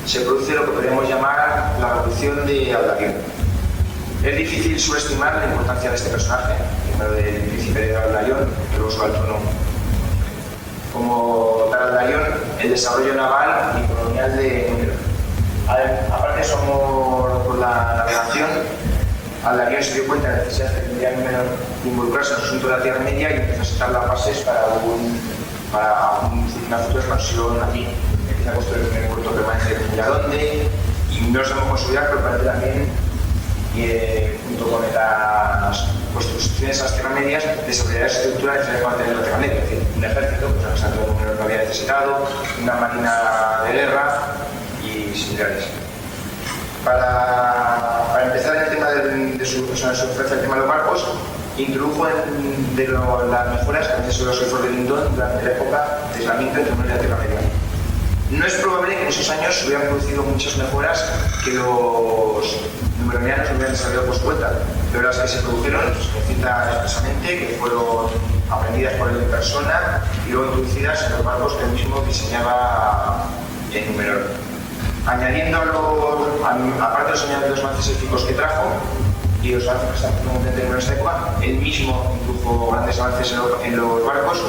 se produce lo que podríamos llamar la revolución de Aldarion. Es difícil subestimar la importancia de este personaje, primero del príncipe de Aldarion, que luego sube al trono. Como Aldarion, el desarrollo naval y colonial de Númenor. Aparte, por la navegación, Aldarion se dio cuenta de la necesidad de tendría Númenor de involucrarse en el asunto de la Tierra Media y empezó a sentar las bases para una futura expansión aquí. Empieza a construir el primer puerto permanente de Miradonde y no sabemos consolidar, pero parece también, junto con las construcciones a las Tierras Medias, desarrollar esa estructura necesaria para mantener la Tierra Media, es decir, un ejército, pues a pesar de lo que había necesitado, una marina de guerra y similares. Para empezar en el tema de su ofrece el tema de los barcos, introdujo las mejoras que han sido los esfuerzos de Lindon durante la época de aislamiento entre Númenor y la Tierra Media. No es probable que en esos años se hubieran producido muchas mejoras que los numeronianos hubieran desarrollado por su cuenta, pero las que se produjeron se cita expresamente que fueron aprendidas por él en persona y luego introducidas en los barcos que él mismo diseñaba en Númenor. Añadiendo aparte de los añadidos avances éticos que trajo y los avances que están haciendo en esta época, él mismo introdujo grandes avances en los barcos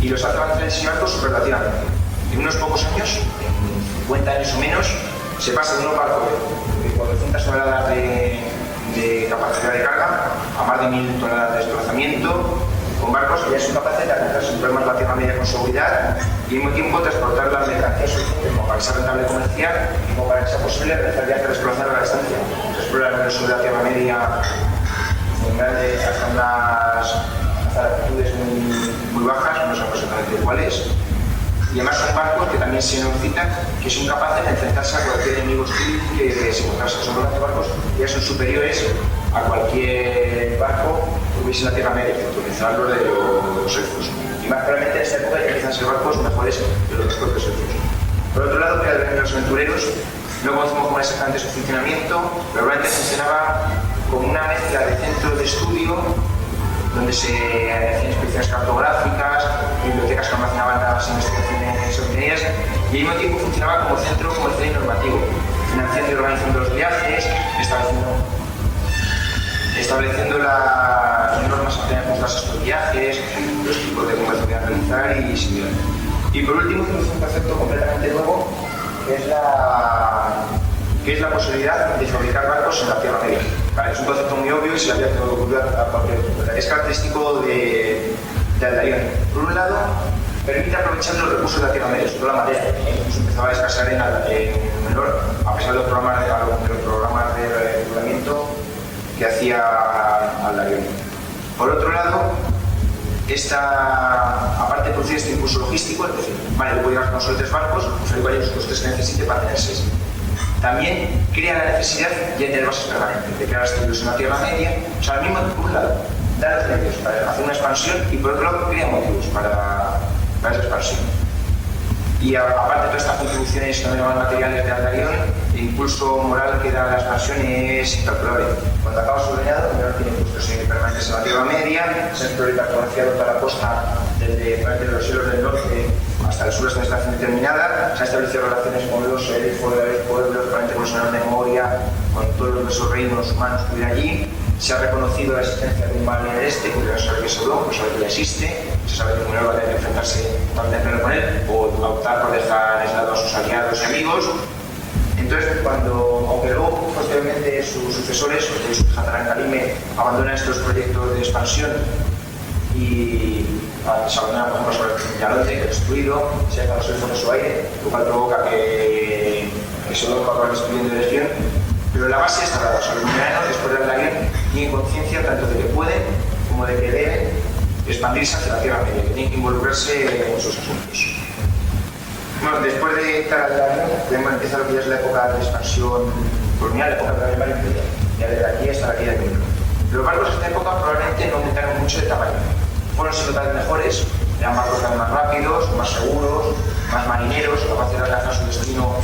y los hace avanzar en sí barcos superlativamente. En unos pocos años, en 50 años o menos, se pasa de unos barcos de 400 toneladas de capacidad de carga a más de 1000 toneladas de desplazamiento, con barcos que ya son capaces de alcanzar sin problemas la Tierra Media con seguridad y al mismo tiempo transportar las mercancías suficientes como para que sea rentable comercial y como para que sea posible realizar viajes desplazar a la distancia. Se explora el sur de la Tierra Media hasta altitudes muy bajas, no sabemos exactamente cuáles. Y además son barcos que también se nos citan que son capaces de enfrentarse a cualquier enemigo hostil que se encontrase. Son los barcos que ya son superiores a cualquier barco que hubiese en la Tierra Media, excepto los de los elfos. Y más probablemente en esta época ya empiezan a ser barcos mejores que los propios elfos. Por otro lado, queda de los aventureros. No conocemos cómo era exactamente su funcionamiento, pero probablemente funcionaba como una mezcla de centros de estudio donde se hacían expediciones cartográficas, bibliotecas que almacenaban las investigaciones obtenidas y al mismo tiempo funcionaba como centro comercial y normativo, financiando y organizando los viajes, estableciendo las normas que tenían juntas a estos viajes, los tipos de comercio que iban a realizar y similares. Y por último, tenemos un concepto completamente nuevo que es la posibilidad de fabricar barcos en la Tierra Media. Vale, es un concepto muy obvio y se había ocurrido a cualquier persona. Es característico de Aldarion. Por un lado, permite aprovechar los recursos de la Tierra Media, sobre todo la madera. Incluso empezaba a escasear en Númenor, a pesar de los programas de regulamiento que hacía Aldarion. Por otro lado, aparte de producir este impulso logístico, es decir, vale, voy a llevar con solo 3 barcos, pues hay varios costes que necesite para tener 6. También crea la necesidad de tener bases permanentes, de crear estudios en la Tierra Media. O sea, al mismo tiempo, por un lado, da los medios para hacer una expansión y por otro lado, crea motivos para esa expansión. Y aparte de todas estas contribuciones no materiales de Aldarion, el impulso moral que da la expansión es incalculable. Cuando acaba su reinado, Númenor tiene puestos permanentes en la Tierra Media, se ha explorado y cartografiado toda la costa desde los cielos del norte hasta el sur hasta una estación determinada, se han establecido relaciones con los elfos de los pueblos, probablemente con los de memoria, con todos los reinos humanos que hubiera allí. Se ha reconocido la existencia de un mal en el este, porque no se sabe que es Sauron, pues sabe que ya existe, se sabe que Númenor va a tener que enfrentarse para tenerlo con él, o optar por dejar aislados a sus aliados y amigos. Entonces, aunque luego posteriormente sus sucesores, Hatarain Kalime, abandonan estos proyectos de expansión y se abandonan, por ejemplo, sobre el Miradonde, que es destruido, se dejan los elfos en su aire, lo cual provoca que Sauron va a acabar destruyendo legión. Pero la base está dada. Los númenóreanos, después de Aldarion, tienen conciencia tanto de que pueden como de que deben expandirse hacia la Tierra Media, que tienen que involucrarse en sus asuntos. Bueno, después de estar Aldarion, podemos empezar lo que ya es la época de expansión colonial, la época de la Imperial, ya desde aquí hasta la caída de Númenor. Los barcos de esta época probablemente no aumentaron mucho de tamaño. Fueron siendo cada vez mejores, eran barcos más rápidos, más seguros, más marineros, capaces de alcanzar su destino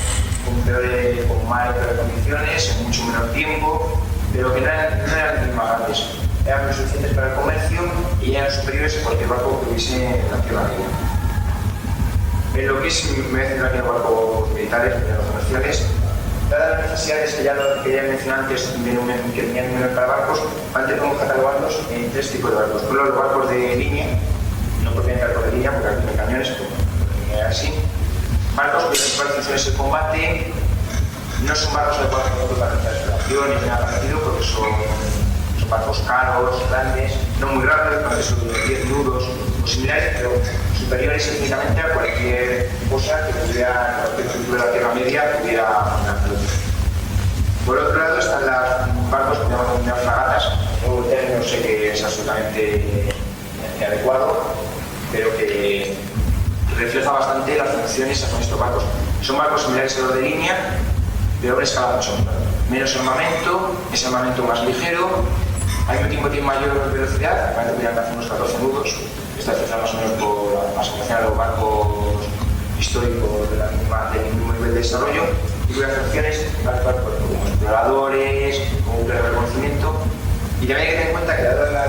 con más condiciones, en mucho menor tiempo, pero que no eran más grandes. Eran lo suficientes para el comercio y eran superiores a cualquier barco que hubiese en la Tierra Media. En lo que es, me voy a centrar aquí en los barcos militares, en los comerciales, dadas las necesidades que ya mencioné antes que tenían número para barcos, antes podemos catalogarlos en tres tipos de barcos. Por los barcos de línea, no propiamente barcos de línea, porque aquí no hay camiones, pero así. Barcos cuya principal función es el combate, no son barcos adecuados para realizar exploraciones ni nada parecido, porque son barcos caros, grandes, no muy rápidos, para eso de 10 nudos o similares, pero superiores infinitamente a cualquier cosa que tuviera, cualquier estructura de la Tierra Media pudiera poner. Por otro lado están los barcos que llamamos denominados fragatas, un término no sé que es absolutamente adecuado, pero que refleja bastante las funciones con estos barcos. Son barcos similares a los de línea, pero a una escala mucho menor. Menos armamento, es armamento más ligero, al mismo tiempo tiene mayor velocidad, realmente podrían hacer unos 14 nudos. Esta cifra más o menos por la asociación a los barcos históricos del mismo nivel de desarrollo, y cuyas funciones como exploradores, como de reconocimiento. Y también hay que tener en cuenta que dada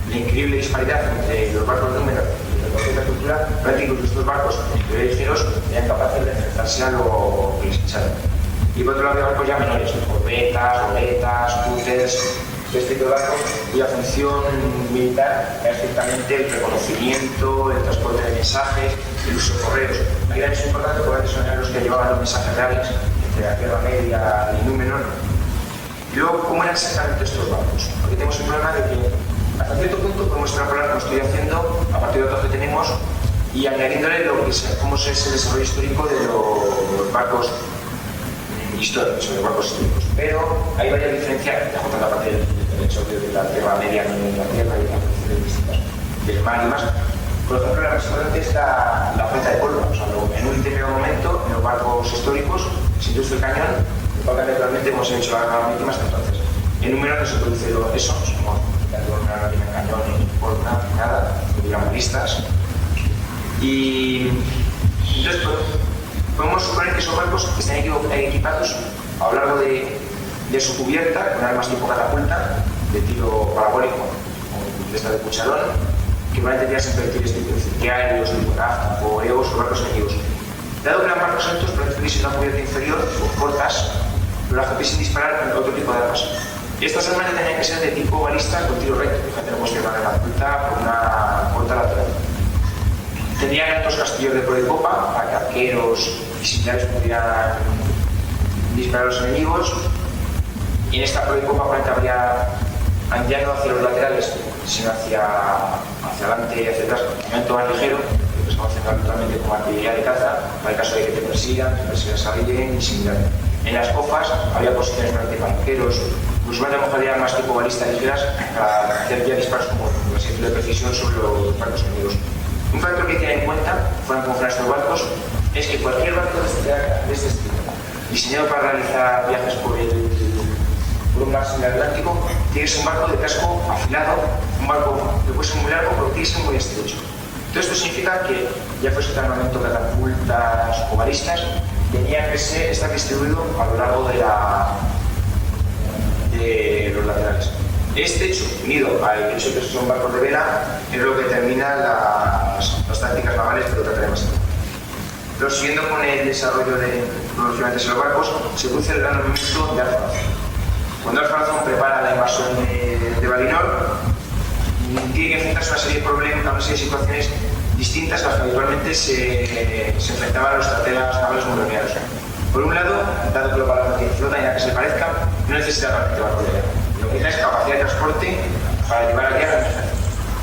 la increíble disparidad entre los barcos números y la cultura, prácticamente estos barcos ligeros eran capaces de enfrentarse a lo que les echaron. Y por otro lado, hay barcos ya menores, corbetas, goletas, cúters, este tipo de barcos cuya función militar era estrictamente el reconocimiento, el transporte de mensajes, el uso de correos. Aquí también es importante porque son los que llevaban los mensajes reales entre la Tierra Media y Númenor. Y luego, ¿cómo eran exactamente estos barcos? Porque tenemos el problema de que hasta cierto punto podemos extrapolar como estoy haciendo a partir de datos que tenemos y añadiéndole cómo es el desarrollo histórico de los barcos históricos, de los barcos históricos. Pero hay varias diferencias, dejando la parte del hecho de la Tierra Media en la Tierra y las funciones distintas del mar y demás. Por ejemplo, la más importante es la falta de pólvora. O sea, en un determinado momento, en los barcos históricos, se introduce el cañón, porque naturalmente hemos hecho las marítimas entonces. En Númenor no se produce eso, no tiene cañón ni pólvora, nada, no digamos listas. Y entonces podemos suponer que esos barcos están equipados a lo largo de su cubierta con armas tipo catapulta de tiro parabólico, de esta de cucharón, que probablemente tenía siempre tiros tipo incendiarios, tipo nafta, fogueos o barcos enemigos. Dado que eran barcos altos, probablemente tuviesen una cubierta inferior o cortas, pero las que pudiesen disparar con otro tipo de armas. Estas armas tenían que ser de tipo balista con tiro recto, que tenemos que llevar la catapulta por una corta lateral. Tendrían altos castillos de pro y popa para que arqueros y similares pudieran disparar a los enemigos. Y en esta pro y popa probablemente habría, ya no hacia los laterales, sino hacia adelante y hacia atrás, armamento más ligero, que se conoce habitualmente como artillería de caza, para el caso de que te persigan a alguien y similar. En las cofas había posiciones para arqueros, usualmente a lo mejor había más tipo balistas ligeras para hacer ya disparos como de precisión sobre los barcos enemigos. Un factor que hay que tener en cuenta, fueran como fueran estos barcos, es que cualquier barco de este estilo, diseñado para realizar viajes por un mar semiatlántico, tiene que ser un barco de casco afilado, un barco que puede ser muy largo, pero tiene que ser muy estrecho. Todo esto significa que, ya fuese armamento de catapultas o balistas, tenía que estar distribuido a lo largo de los laterales. Este hecho, unido al hecho de que son barcos de vela, es lo que determina las tácticas navales que lo trataremos. Pero siguiendo con el desarrollo de los gigantes en los barcos, se produce el gran movimiento de Alfarazón. Cuando Alfarazón prepara la invasión de Valinor, tiene que enfrentarse a una serie de problemas, a una serie de situaciones distintas a las que habitualmente se enfrentaban los estrategas navales modernianos. Por un lado, dado que lo para la flota y a que se parezca, no necesita realmente barco de guerra. Lo que necesita es capacidad de transporte para llevar a guerra un ejército.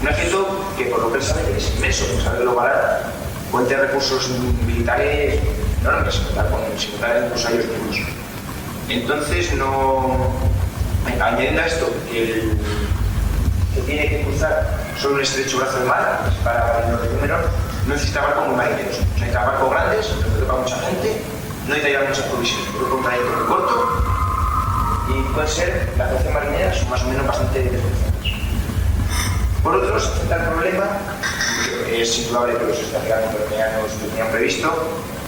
Un ejército que, por lo que él sabe, que es inmenso, que sabe que lo parar, cuenta recursos militares enormes, sin contar incluso a ellos mismos. Entonces, añadiendo a esto, que tiene que cruzar solo un estrecho brazo de mar para el norte Númenor, no necesita barcos muy marineros. Necesita barcos grandes, que para mucha gente, no necesita llevar muchas provisiones, por un trayecto muy corto, y puede ser, las fuerzas marineras son más o menos bastante diferenciadas. Por otro, está el problema es indudable que los estratégicos norteamericanos lo tenían previsto,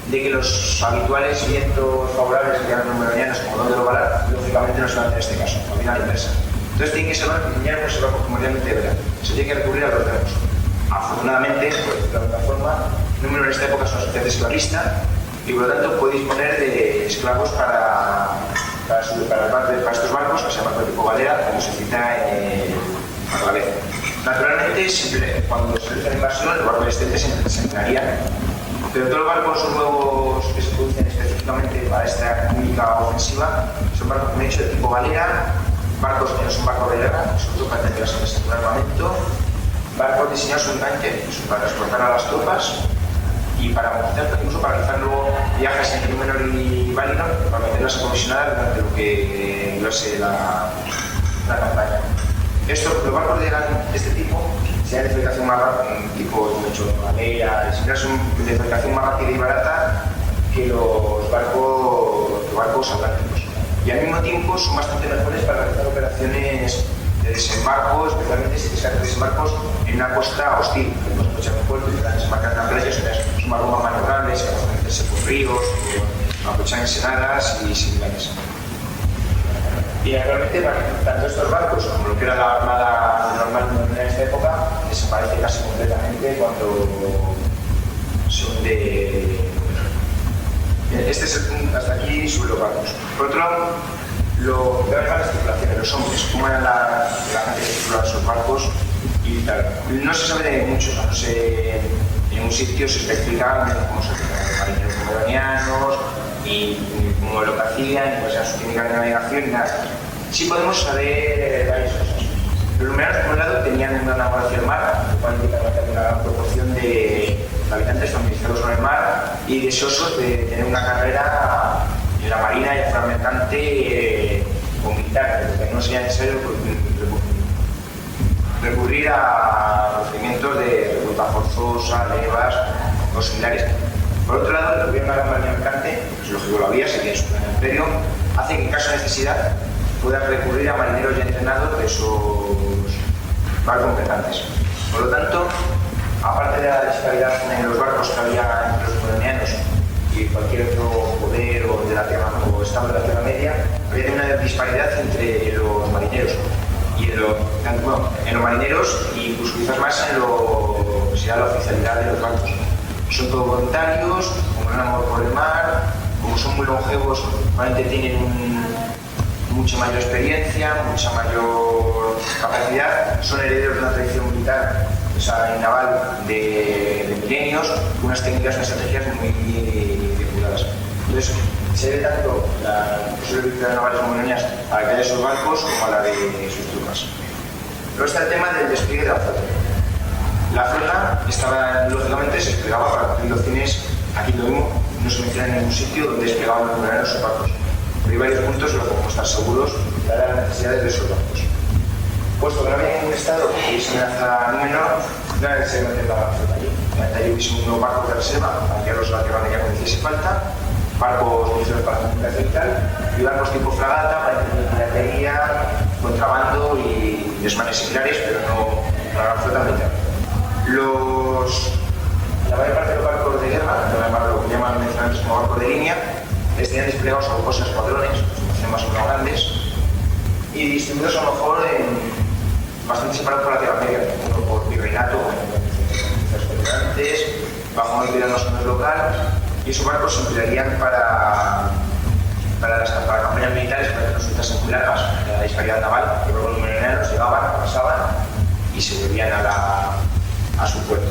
de que los habituales vientos favorables que eran norteamericanos como don de lo balar, lógicamente no se van a hacer en este caso, a la inversa. Entonces tiene que ser diseñar un barco como realmente de verdad. Se tiene que recurrir a los remos. Afortunadamente, por decirlo de alguna forma, Númenor en esta época es una sociedad esclavista y por lo tanto puede disponer de esclavos para estos barcos, que se llama tipo galera, como se cita a la vez. Naturalmente, siempre, cuando se realiza la invasión, los barcos existentes se emplearían, pero todos los barcos nuevos que se producen específicamente para esta única ofensiva son barcos, como he dicho, de tipo galera, barcos que no son barcos de guerra, sobre todo para tener un armamento, barcos diseñados únicamente para transportar a las tropas y para amortizar, incluso para realizar luego viajes entre Númenor y Valinor, para meterlas a comisionar durante lo que durase la campaña. Los barcos de este tipo, sea de fabricación más rápida, tipo de madera, son de fabricación más rápida y barata que los barcos atlánticos. Y al mismo tiempo son bastante mejores para realizar operaciones de desembarco, especialmente si se hacen desembarcos en una costa hostil, que puedes aprovechar un puerto y te dan desembarcar en la playa, son más maniobrables, que pueden meterse por ríos, aprovechar ensenadas y similares. Y actualmente, tanto estos barcos como lo que era la armada normal en esta época, desaparece casi completamente cuando se hunde. Este es el punto hasta aquí sobre los barcos. Por otro lado, lo que va a dejar la tripulación de los hombres, cómo era la gente que tripulaba esos barcos y tal. No se sabe de muchos, no sé, en un sitio se especificaban cómo se hacían los marineros comodonianos y cómo lo que hacían, pues a su técnica de navegación y nada. Sí podemos saber varias cosas. Los números, por un lado, tenían una enamoración del mar, lo cual indica que había una gran proporción de habitantes familiarizados con el mar y deseosos de tener una carrera en la marina, ya fuera mercante o militar, pero que no sería necesario recurrir a procedimientos de recluta forzosa, levas o similares. Por otro lado, el gobierno de la marina mercante, que es lógico lo había, sería su gran imperio, hace que en caso de necesidad puedan recurrir a marineros ya entrenados de esos barcos mercantes. Por lo tanto, aparte de la disparidad en los barcos que había entre los colonianos y cualquier otro poder o de la tierra o estado de la Tierra Media, había también una disparidad entre los marineros y en los marineros y incluso quizás más en lo que sería la oficialidad de los barcos. Son todos voluntarios, con gran amor por el mar, como son muy longevos, realmente tienen mucha mayor experiencia, mucha mayor capacidad, son herederos de una tradición militar, o sea, naval de milenios, con unas técnicas y estrategias muy depuradas. Entonces, se ve tanto la posible victoria naval númenorianas a la que de sus barcos como a la de sus tropas. Luego está el tema del despliegue de la flota. La flota estaba, lógicamente, se desplegaba para cumplir los fines, aquí lo mismo, no se menciona en ningún sitio donde desplegaban los númenorianos sus barcos. Pero hay varios puntos en los que podemos estar seguros de las necesidades de esos barcos. Puesto que no había ningún estado que hubiese amenaza a Númenor, no era necesario meter la flota allí. Allí hubiese unos barcos de reserva para enviarlos a la Tierra Media cuando hiciese falta, barcos misiones para la comunicación y tal, y barcos tipo fragata para intervenir piratería, contrabando y desmanes similares, pero no para la flota militar. La mayor parte de los barcos de guerra, lo que llaman mencionantes como barcos de línea, estarían desplegados a lo mejor en escuadrones, más o menos grandes, y distribuidos a lo mejor bastante separados por la Tierra Media, uno por virreinato, bajo una autoridad más o menos local, y esos barcos se emplearían para campañas militares, para que resultasen muy largas, la disparidad naval, que luego los númenorianos llegaban, pasaban y se volvían a su puerto.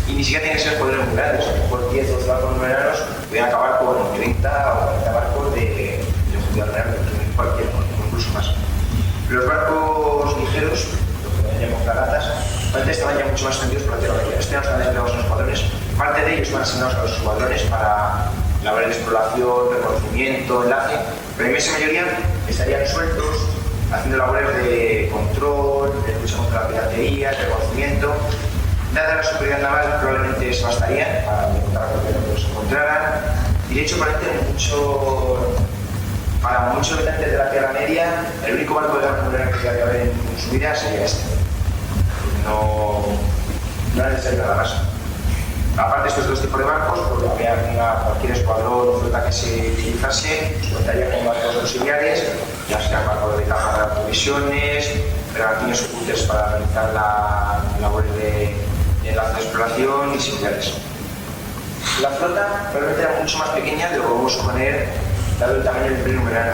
Y ni siquiera tienen que ser poderes muy grandes, a lo mejor 10 o 12 barcos númenorianos pueden acabar con 30 o 40 barcos de unidad real, cualquier, incluso más. Los barcos ligeros, lo que llamamos fragatas, antes estaban ya mucho más extendidos por la Tierra Media. Estos ya no estaban desplegados en los escuadrones. Parte de ellos estaban asignados a los escuadrones para labores de exploración, reconocimiento, enlace, pero la inmensa mayoría estarían sueltos, haciendo labores de control, de lucha contra la piratería, de reconocimiento. Dada la superioridad naval, probablemente se bastarían para encontrar cualquier otro que se encontraran. Y de hecho, para muchos habitantes de la Tierra Media, el único barco de guerra númenor que había en su vida sería este. no era necesario nada más. Aparte de estos dos tipos de barcos, pues había cualquier escuadrón o flota que se utilizase, contaría con barcos auxiliares, ya sea barcos de caja para provisiones, bergantines ocultos para realizar la labor de enlace de exploración y similares. La flota realmente era mucho más pequeña de lo que podemos suponer, dado el tamaño del Imperio Numeriano.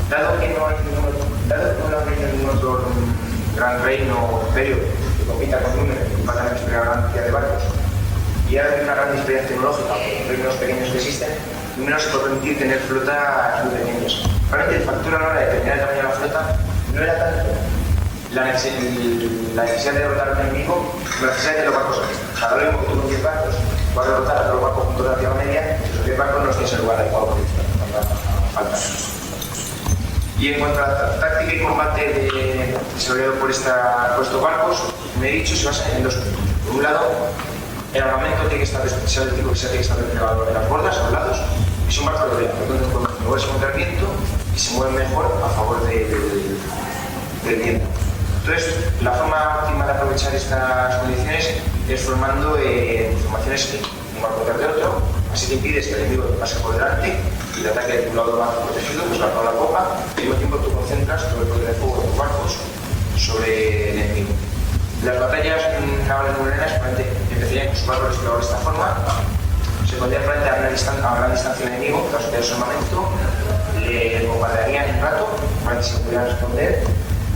Dado que no hay ningún otro gran reino o imperio que compita con número y para tener una gran cantidad de barcos, y ahora hay una gran disparidad tecnológica con los reinos pequeños que existen, no se puede permitir tener flotas muy pequeñas. Realmente el factor a la hora de determinar el tamaño de la flota no era tanto la necesidad de derrotar al enemigo, la necesidad de los barcos extras. Cada vez que tú con 10 barcos vas a derrotar a todos los barcos junto a la Tierra Media, esos 10 barcos no tienes el lugar adecuado porque falta. Y en cuanto a la táctica y combate desarrollado por estos barcos, me he dicho, se basa en dos puntos. Por un lado, el armamento tiene que estar sea del tipo que sea, tiene que estar desplegado en las bordas, a los lados, y son barcos de vela, donde pueden moverse contra el viento y se mueven mejor a favor del viento. Entonces, la forma óptima de aprovechar estas condiciones es formando formaciones un barco detrás de otro, así te impides que el enemigo te pase por delante y el ataque de tu lado más protegido, pues va con la popa, y al mismo tiempo tú concentras todo el poder de fuego de tus barcos sobre el enemigo. Las batallas navales modernas empezarían con sus barcos desplegados de esta forma, se pondrían frente a gran distancia al enemigo tras su armamento, le bombardearían un rato para que se pudieran responder,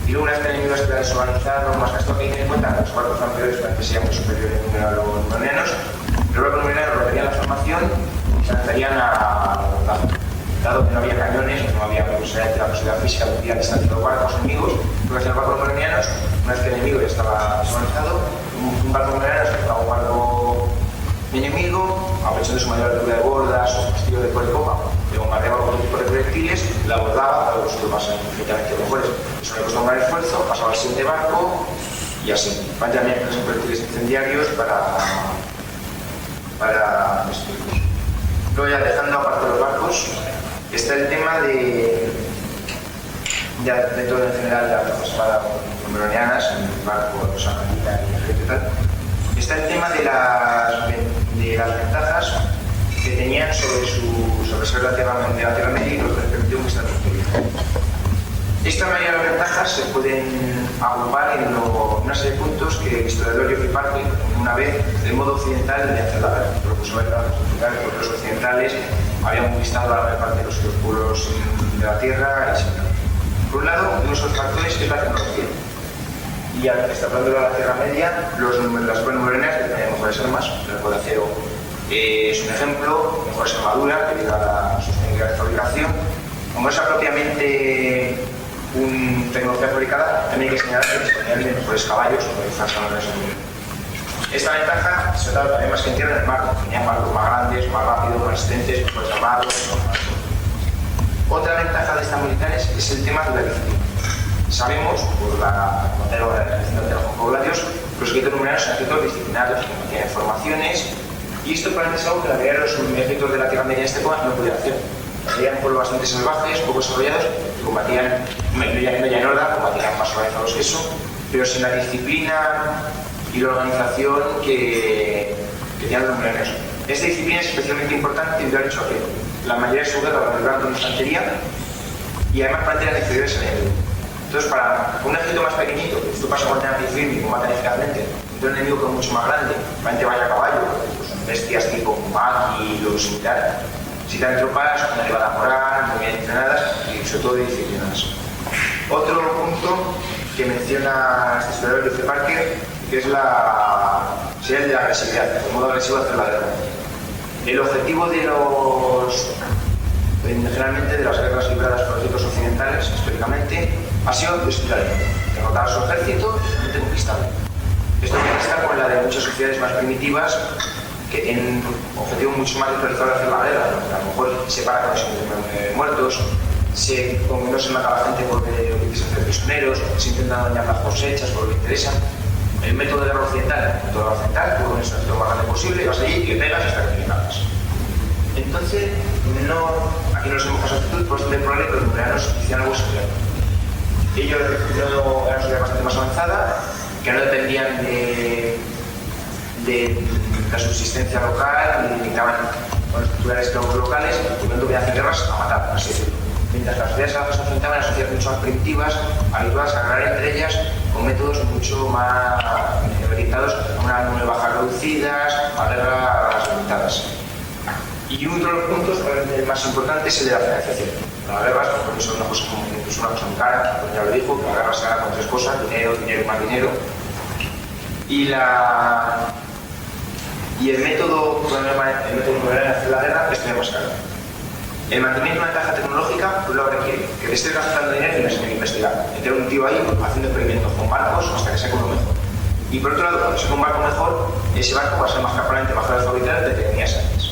y luego una vez que el enemigo estuviera desorganizado, más gasto que hay que tener en cuenta, los barcos franceses serían muy superiores en número a los numerianos, los barcos numerianos romperían la formación y se lanzarían a abordaje. Dado que no había cañones, no había la posibilidad física de pillar distancia de los barcos enemigos, lo que hacían los barcos numerianos, una vez que el enemigo ya estaba desorganizado, un barco numeriano se enfrentaba a un barco enemigo, aprovechando su mayor altura de bordas o su estilo de por y popa, le bombardeaba con otro tipo de proyectiles, la abordaba, dado que sus tropas infinitamente mejores, eso le costó un gran esfuerzo, pasaba al siguiente barco y así. Van también los proyectiles incendiarios para destruirlos. Luego, ya dejando aparte los barcos, está el tema de todo en general de las fuerzas armadas numeronianas, el barco, los armaditas y el ejército y tal. Está el tema de las ventajas que tenían sobre ser la Tierra Media y lo que les permitió un victoria. Esta mayoría de las ventajas se pueden agrupar en una serie de puntos que el historiador Geoffrey Parker, una vez, del modo occidental de hacer la guerra. Propuso ver porque los occidentales habían conquistado a la mayor parte de los pueblos de la Tierra y similar. Por un lado, uno de esos factores es la tecnología. Y al estar hablando de la Tierra Media, las pruebas numerianas que tenían mejores armas, el de acero es un ejemplo, mejores armaduras debido a la sostenibilidad de fabricación. Como es propiamente una tecnología fabricada, también hay que señalar que disponían de mejores caballos o de infraestructuras. Esta ventaja se da también más que en tierra en el mar, tenían barcos más grandes, más rápidos, más resistentes, mejores armados. Otra ventaja de estas militares es el tema de la disciplina. Sabemos, por la organización de los conglomerados, que los ejércitos numerianos son ejércitos disciplinados, que mantienen formaciones, y esto probablemente es algo que la mayoría de los ejércitos de la Tierra Media en este época no pudieran hacer. Eran pueblos bastante salvajes, poco desarrollados, que combatían, no ya en horda, combatían más organizados que eso, pero sin la disciplina y la organización que tenían los numerianos. Esta disciplina es especialmente importante debido al hecho de que la mayoría de su guerra la libraron con infantería y además para eran inferiores al enemigo. Entonces, para un ejército más pequeñito, que tú pasas a mantener firme y combatan eficazmente, un enemigo que es mucho más grande, realmente vaya a caballo, pues son bestias tipo Maki o similar, necesitan tropas con elevada moral, muy bien entrenadas y sobre todo disciplinadas. Otro punto que menciona este historiador Geoffrey Parker, que es sería el de la agresividad, el modo agresivo de hacer la guerra. El objetivo generalmente de las guerras libradas por los ejércitos occidentales, históricamente, ha sido destruir al enemigo, derrotar a su ejército y finalmente conquistarlo. Esto contrasta con la de muchas sociedades más primitivas que tienen objetivos mucho más visualizados de hacer la guerra, ¿no? A lo mejor se para con los muertos, no se mata a la gente porque quieren hacer prisioneros, se intentan dañar las cosechas por lo que interesa. El método de guerra occidental, tú pones el ejército más grande posible, vas allí y le pegas hasta que te matas. Entonces, aquí no nos hemos pasado actitud, por eso es probable que los numerianos hicieran algo similar. Ellos eran una sociedad bastante más avanzada, que no dependían de de la subsistencia local y limitaban con estructuras locales, por lo tanto que hacen guerras a matar, así decirlo. Mientras las sociedades se enfrentaban a sociedades mucho más primitivas, habituadas a agarrar entre ellas con métodos mucho más orientados a unas nube bajas reducidas, a guerras limitadas. Y uno de los puntos, probablemente el más importante, es el de la financiación. Las guerras, porque son una cosa muy cara, como ya lo dijo, que la guerra se gana con tres cosas: dinero, dinero y más dinero. Y el método que de hacer la guerra es tener más caro. El mantenimiento de una ventaja tecnológica pues lo requiere que te estés gastando dinero y no se tiene que investigar. Y tener un tío ahí haciendo experimentos con barcos hasta que saque uno mejor. Y por otro lado, cuando saque un barco mejor, ese barco va a ser más probablemente más fácil de fabricar del que tenías antes.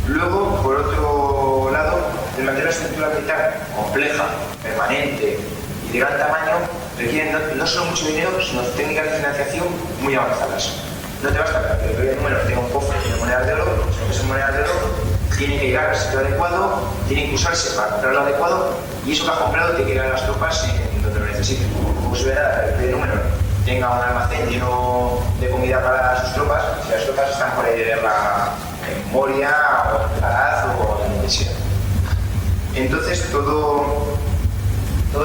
Luego, por otro lado, el mantener una estructura militar compleja, permanente y de gran tamaño requiere no solo mucho dinero, sino técnicas de financiación muy avanzadas. No te basta que el número tenga un cofre de monedas de oro, sino que esas monedas de oro tienen que llegar al sitio adecuado, tienen que usarse para comprar lo adecuado y eso que has comprado tiene que ir a las tropas en donde lo necesiten. Como se verá, que el número tenga un almacén lleno de comida para sus tropas, si las tropas están por ahí de verla en Moria o en Garaz o en donde sea. Entonces, todo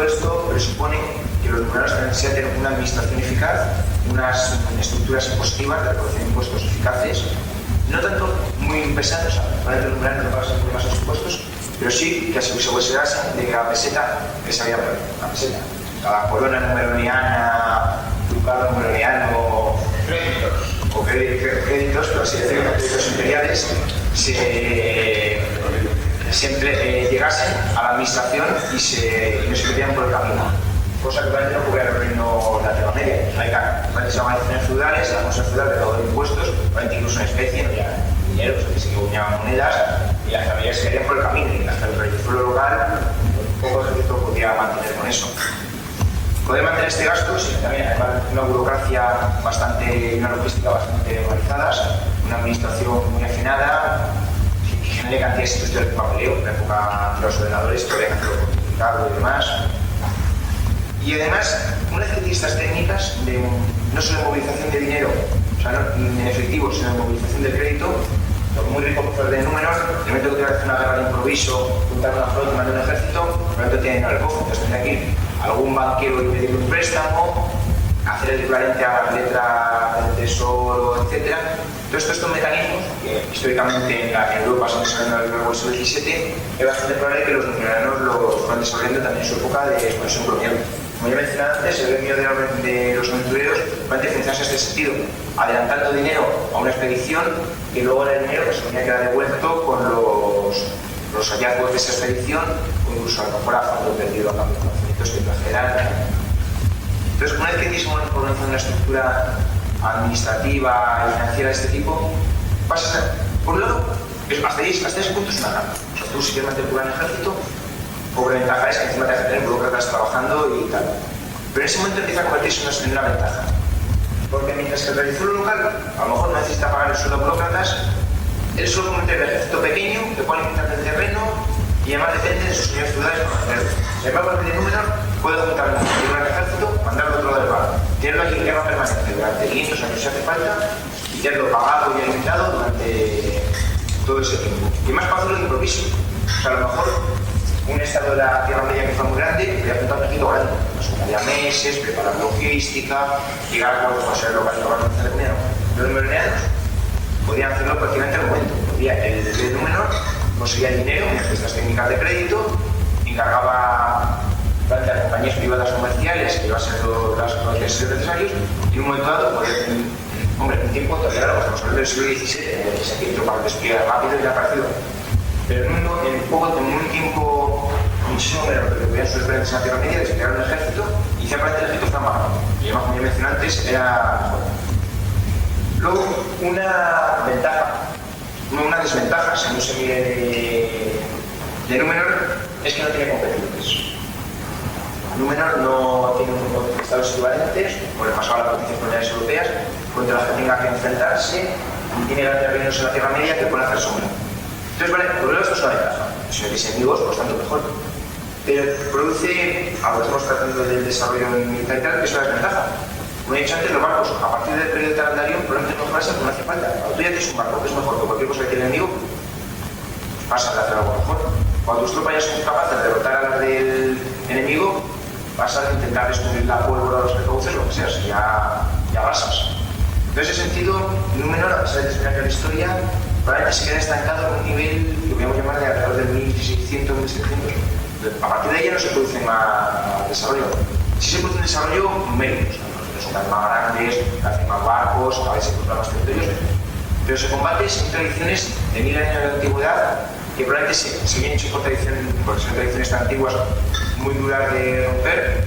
esto presupone que los numerarios necesitan tener una administración eficaz, unas estructuras impositivas de recolección de impuestos eficaces, no tanto muy pesados, probablemente los numerarios no pasan muy más los impuestos, pero sí que se asegurasen de que la peseta que se había perdido, la peseta, cada corona numeroniana, ducado numeroniano, créditos, o créditos, pero así decirlo, créditos imperiales, siempre llegasen a la administración y no se perdían por el camino. Cosa que probablemente no ocurría en el reino de la Tierra Media. Hay que se llaman acciones feudales, la cosa feudal de todos los impuestos, probablemente incluso en especie, no ya dinero, que se acuñaban monedas y las familias se quedarían por el camino y hasta el suelo local poco ejército podía mantener con eso. Poder mantener este gasto, sí, también además una burocracia una logística bastante organizada, una administración muy afinada, que genere cantidades industriales de papeleo, en la época de los ordenadores, que había que hacerlo complicado y demás. Y además, unas estas técnicas no solo de movilización de dinero, o sea, no en efectivo, sino de movilización de crédito, los muy ricos de números, el momento que te va a hacer una guerra de improviso, juntar una flota y mandar un ejército, probablemente tienen el cofre, entonces tendría que ir algún banquero y pedir un préstamo, hacer el equivalente a la letra del tesoro, etc. Todos estos mecanismos, que históricamente en Europa se han desarrollado a lo largo del siglo XVII, es bastante probable que los numerianos los fueran desarrollando también en su época de expansión colonial. Como ya mencioné antes, el gremio de los aventureros puede funcionarse en este sentido, adelantando dinero a una expedición y luego el dinero que se tenía que dar devuelto con los hallazgos de esa expedición o incluso a lo mejor a fondo perdido a cambio de conocimientos que trajeran. Entonces, una vez que tienes una estructura administrativa y financiera de este tipo, pasas a, por un lado, hasta ese punto es una gana. O sea, tú si quieres mantener tu gran ejército, pobre ventaja es que encima te hace tener burócratas trabajando y tal. Pero en ese momento empieza a convertirse en una ventaja. Porque mientras que el realizador local a lo mejor no necesita pagar el sueldo a burócratas, él solo puede meter el ejército pequeño que puede alimentar el terreno y además depende de sus señores ciudades para mantenerlo. Sin embargo, el de número puede juntar un gran ejército, mandarlo a otro lado del mar, tenerlo aquí en guerra permanente durante 500 años si hace falta y tenerlo pagado y alimentado durante todo ese tiempo. Y más para hacerlo de improviso. O sea, a lo mejor un estado de la Tierra Media que fue muy grande, podía apuntar un ejército grande. Nos tomaría meses, preparar logística, llegar a acuerdos para ser locales para organizar el dinero. Los numerianos podían hacerlo prácticamente al momento. El número conseguía el dinero mediante estas técnicas de crédito, encargaba tanto a compañías privadas comerciales que iban a ser las que necesarios y en un momento dado podía tener, un tiempo todavía largo, estamos hablando del siglo XVII, que se ha hecho para despliegar rápido y ha parecido. Pero en un tiempo muchísimo menor que podían sus diferentes en la Tierra Media, desplegaron un ejército y simplemente el ejército fue más rápido. Y además, como ya mencioné antes, era mejor. Luego, una desventaja, según se mide de Númenor, es que no tiene competidores. Númenor no tiene un estados equivalentes, por el pasado a las potencias coloniales europeas, contra las que tenga que enfrentarse, y tiene grandes reinos en la Tierra Media que pueden hacer sombra. Entonces, vale, por lo esto es una ventaja. Si no tienes enemigos, pues tanto mejor. Pero produce, ahora estamos tratando del desarrollo militar y tal, que es una desventaja. Como he dicho antes, los barcos, a partir del periodo de Tarandario, probablemente mejorarse, pero no hace falta. Cuando tú ya tienes un barco que es mejor que cualquier cosa que tiene el enemigo, pues pasa a hacer algo mejor. Cuando tus tropas ya son capaces de derrotar a las del enemigo, vas a intentar destruir la pólvora, los recauces, lo que sea, si ya basas. En ese sentido, Númenor, a pesar de explicar la historia, probablemente se queda estancado en un nivel que podríamos llamar de alrededor del 1600, 1700. A partir de ahí ya no se produce más desarrollo. Sí se produce un desarrollo méritos, son cada vez más grandes, cada vez más barcos, cada vez se encuentran más territorios, pero se combate sin tradiciones de 1000 años de antigüedad que probablemente se vienen hechos por tradiciones tan antiguas muy duras de romper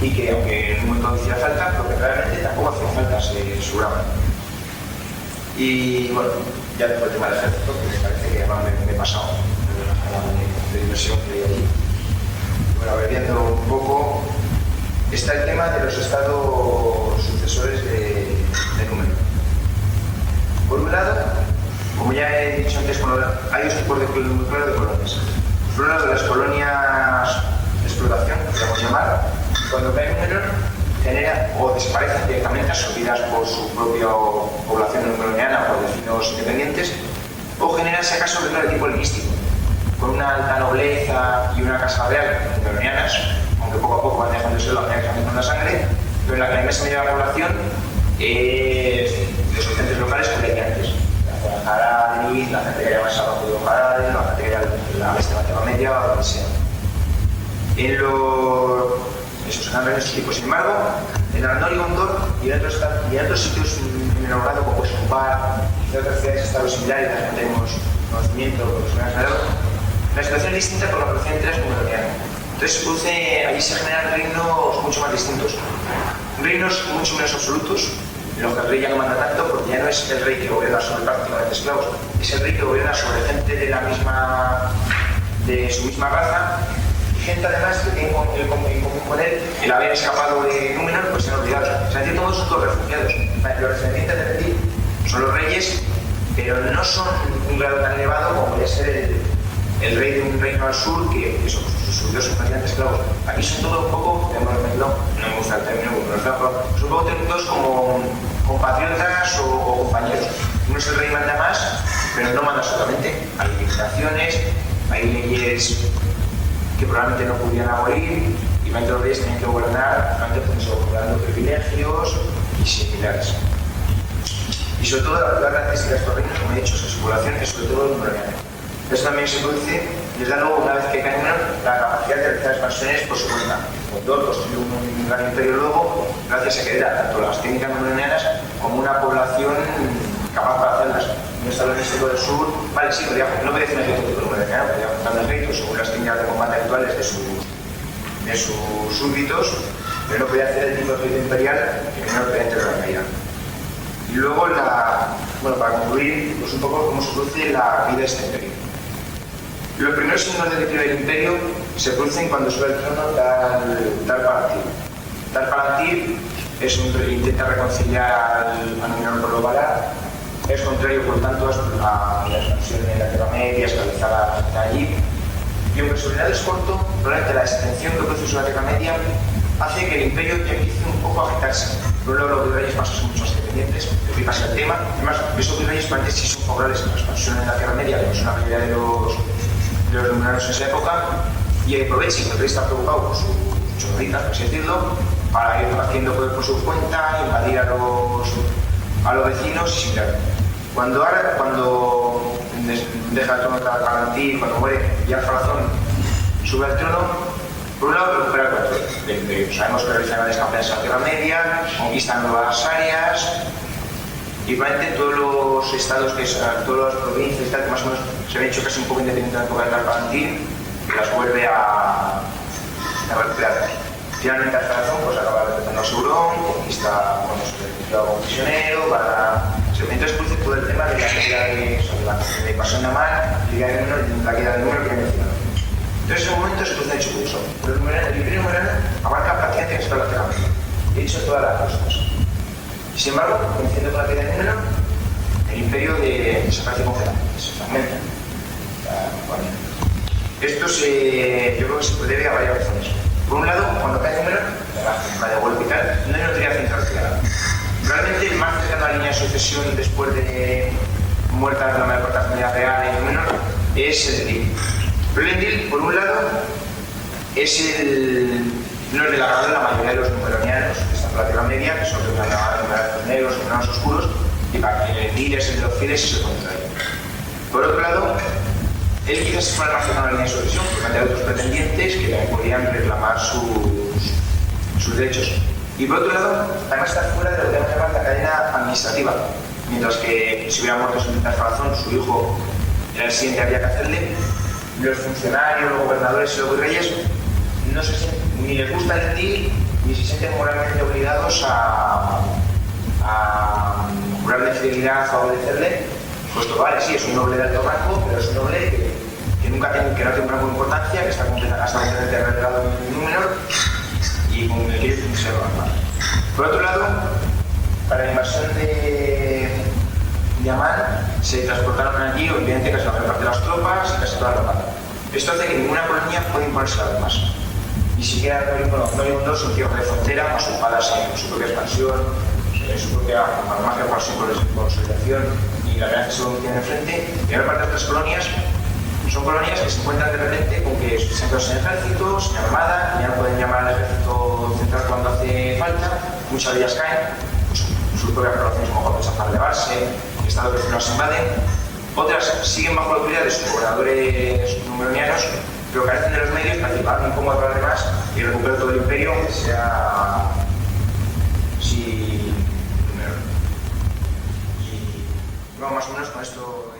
y que aunque en un momento hiciera falta, pero que realmente tampoco hacía falta, se sobraban. Y bueno, ya después del tema del ejército, que me parece que además me he pasado de diversión que hay allí. Bueno, abreviando un poco, está el tema de los estados sucesores de Númenor. Por un lado, como ya he dicho antes, hay dos tipos de colonias. Por un lado, las colonias de explotación, podemos llamar, cuando cae Númenor, genera o desaparecen directamente absorbidas por su propia población númenoriana o por vecinos independientes, o generan, si acaso, dentro del tipo helenístico, con una alta nobleza y una casa real númenorianas, aunque poco a poco van dejando de ser las que con la sangre, pero en la que la inmensa mayoría de la población es de los habitantes locales como decía antes. La Haradi, la gente que llama Sábado de Haradi, la gente que llama la Bestia de la Tierra Media o lo que sea. Esos eran esos tipos. Sin embargo, en Arnor y Gondor y en otros sitios menor grado, como pues Umbar y otras ciudades estados similares, las que tenemos conocimiento de los grandes grados, la situación es distinta por la producción de tres númenoriana. Entonces, allí se generan reinos mucho más distintos. Reinos mucho menos absolutos, en los que el rey ya no manda tanto, porque ya no es el rey que gobierna sobre prácticamente esclavos, es el rey que gobierna sobre gente de su misma raza, y gente además que tiene en común con él el haber escapado de Númenor, pues se han olvidado. O sea, en cierto modo son todos refugiados. Los descendientes de Redir son los reyes, pero no son un grado tan elevado como puede ser el rey de un reino al sur, que son sus dioses prácticamente esclavos. Aquí son todos un poco, no me gusta el término, pero son un poco términos como compatriotas o compañeros. Uno es el rey, manda más, pero no manda solamente. Hay limitaciones, hay leyes que probablemente no pudieran abolir, y realmente los reyes tenían que gobernar, realmente dando privilegios y similares. Y sobre todo la característica de estos reinos, como he dicho, es que su población es sobre todo númenoriana. Eso también se produce, les da luego, una vez que cae Númenor, la capacidad de realizar expansiones por su cuenta. Gondor construyó un gran imperio luego, gracias a que era tanto las técnicas númenorianas como una población capaz para hacerlas. No está el ejército del sur, vale, sí, no obedece un ejército númenoriano, podía afrontar el rey según las técnicas de combate actuales de sus súbditos, pero no podía hacer el tipo de ejército imperial que primero podía integrar la caída. Y luego, para concluir, pues un poco cómo se produce la vida de este imperio. Los primeros signos de declive del imperio se producen cuando sube al trono Tal Palantir. Tal Palantir intenta reconciliar a Númenor con los Valar, es contrario, por tanto, a la expansión de la Tierra Media, establecer a la gente allí. Y aunque su reinado es corto, probablemente la extensión que produce la Tierra Media hace que el imperio ya empiece un poco a agitarse. Por un lado, los virreyes más son muchos dependientes, que flipas el tema. Además, esos virreyes parece sí son favorables a la expansión en la Tierra Media, que es una mayoría de los números en esa época, y aprovechen que el rey está preocupado por sus chorritas, por así decirlo, para ir haciendo poder por su cuenta, invadir a los vecinos y similar. Cuando deja el trono Tal Palantir, cuando muere, y Ar-Pharazôn sube al trono, por un lado recupera el control del imperio. Sabemos que realizan grandes campañas en la Tierra Media, conquistan nuevas áreas, y probablemente todos los estados, todas las provincias y tal, que más o menos se han hecho casi un poco independientes en la época de Tal Palantir, las vuelve a recuperar. Finalmente Ar-Pharazôn pues acaba respetando a Sauron, conquista a un prisionero, entonces produce todo el tema de la caída de invasión de Amar y la caída del número que he mencionado. Entonces en ese momento se produce un hecho curioso. El imperio númenoriano abarca prácticamente toda la Tierra Media. He dicho todas las costas. Y sin embargo, coincidiendo con la caída de Númenor, el imperio desaparece completamente, se fragmenta. Esto yo creo que se debe a varias razones. Por un lado, cuando cae número, la de golpe y tal, no hay una teoría central clara. Realmente el más cercano a la línea de sucesión después de muerta la mayor parte de la familia real en número es el Endil. Pero el Endil, por un lado, es no es del agrado de la mayoría de los numeronianos que están por la Tierra Media, que son los numerarios negros, los numeranos oscuros, y para que el Endil es el de los fieles y se contrae. Por otro lado, él quizás se fuera más cercano a la línea de sucesión, porque hay otros pretendientes que también podrían reclamar sus derechos. Y por otro lado, además está fuera de lo que llamamos la cadena administrativa. Mientras que si hubiera muerto sin razón, su hijo era el siguiente que había que hacerle, los funcionarios, los gobernadores y los virreyes no se sienten, ni les gusta el Endil, ni se sienten moralmente obligados a jurarle fidelidad, a obedecerle, puesto que vale, sí, es un noble de alto rango, pero es un noble que no tiene una buena importancia, que está completamente relegado en un menor y con el que ellos se lo van. Por otro lado, para la invasión de Amán se transportaron allí, obviamente, casi la mayor parte de las tropas y casi toda la paz. Esto hace que ninguna colonia pueda imponerse a las demás. Ni siquiera no hay un dos un cierre de frontera, más ocupadas en su propia expansión, en su propia farmacia, consolidación y la gran según tienen enfrente. Y la mayor parte de otras colonias son colonias que se encuentran de repente con que se han quedado sin ejército, sin armada, ya no pueden llamar al ejército central cuando hace falta, muchas de ellas caen, pues, sus propias poblaciones como comienzan a elevarse, estados vecinos se invaden, otras siguen bajo la autoridad de sus gobernadores numeronianos, pero carecen de los medios para llevar un poco a los demás y recuperar todo el imperio, aunque sea sin número. Y bueno, más o menos con esto.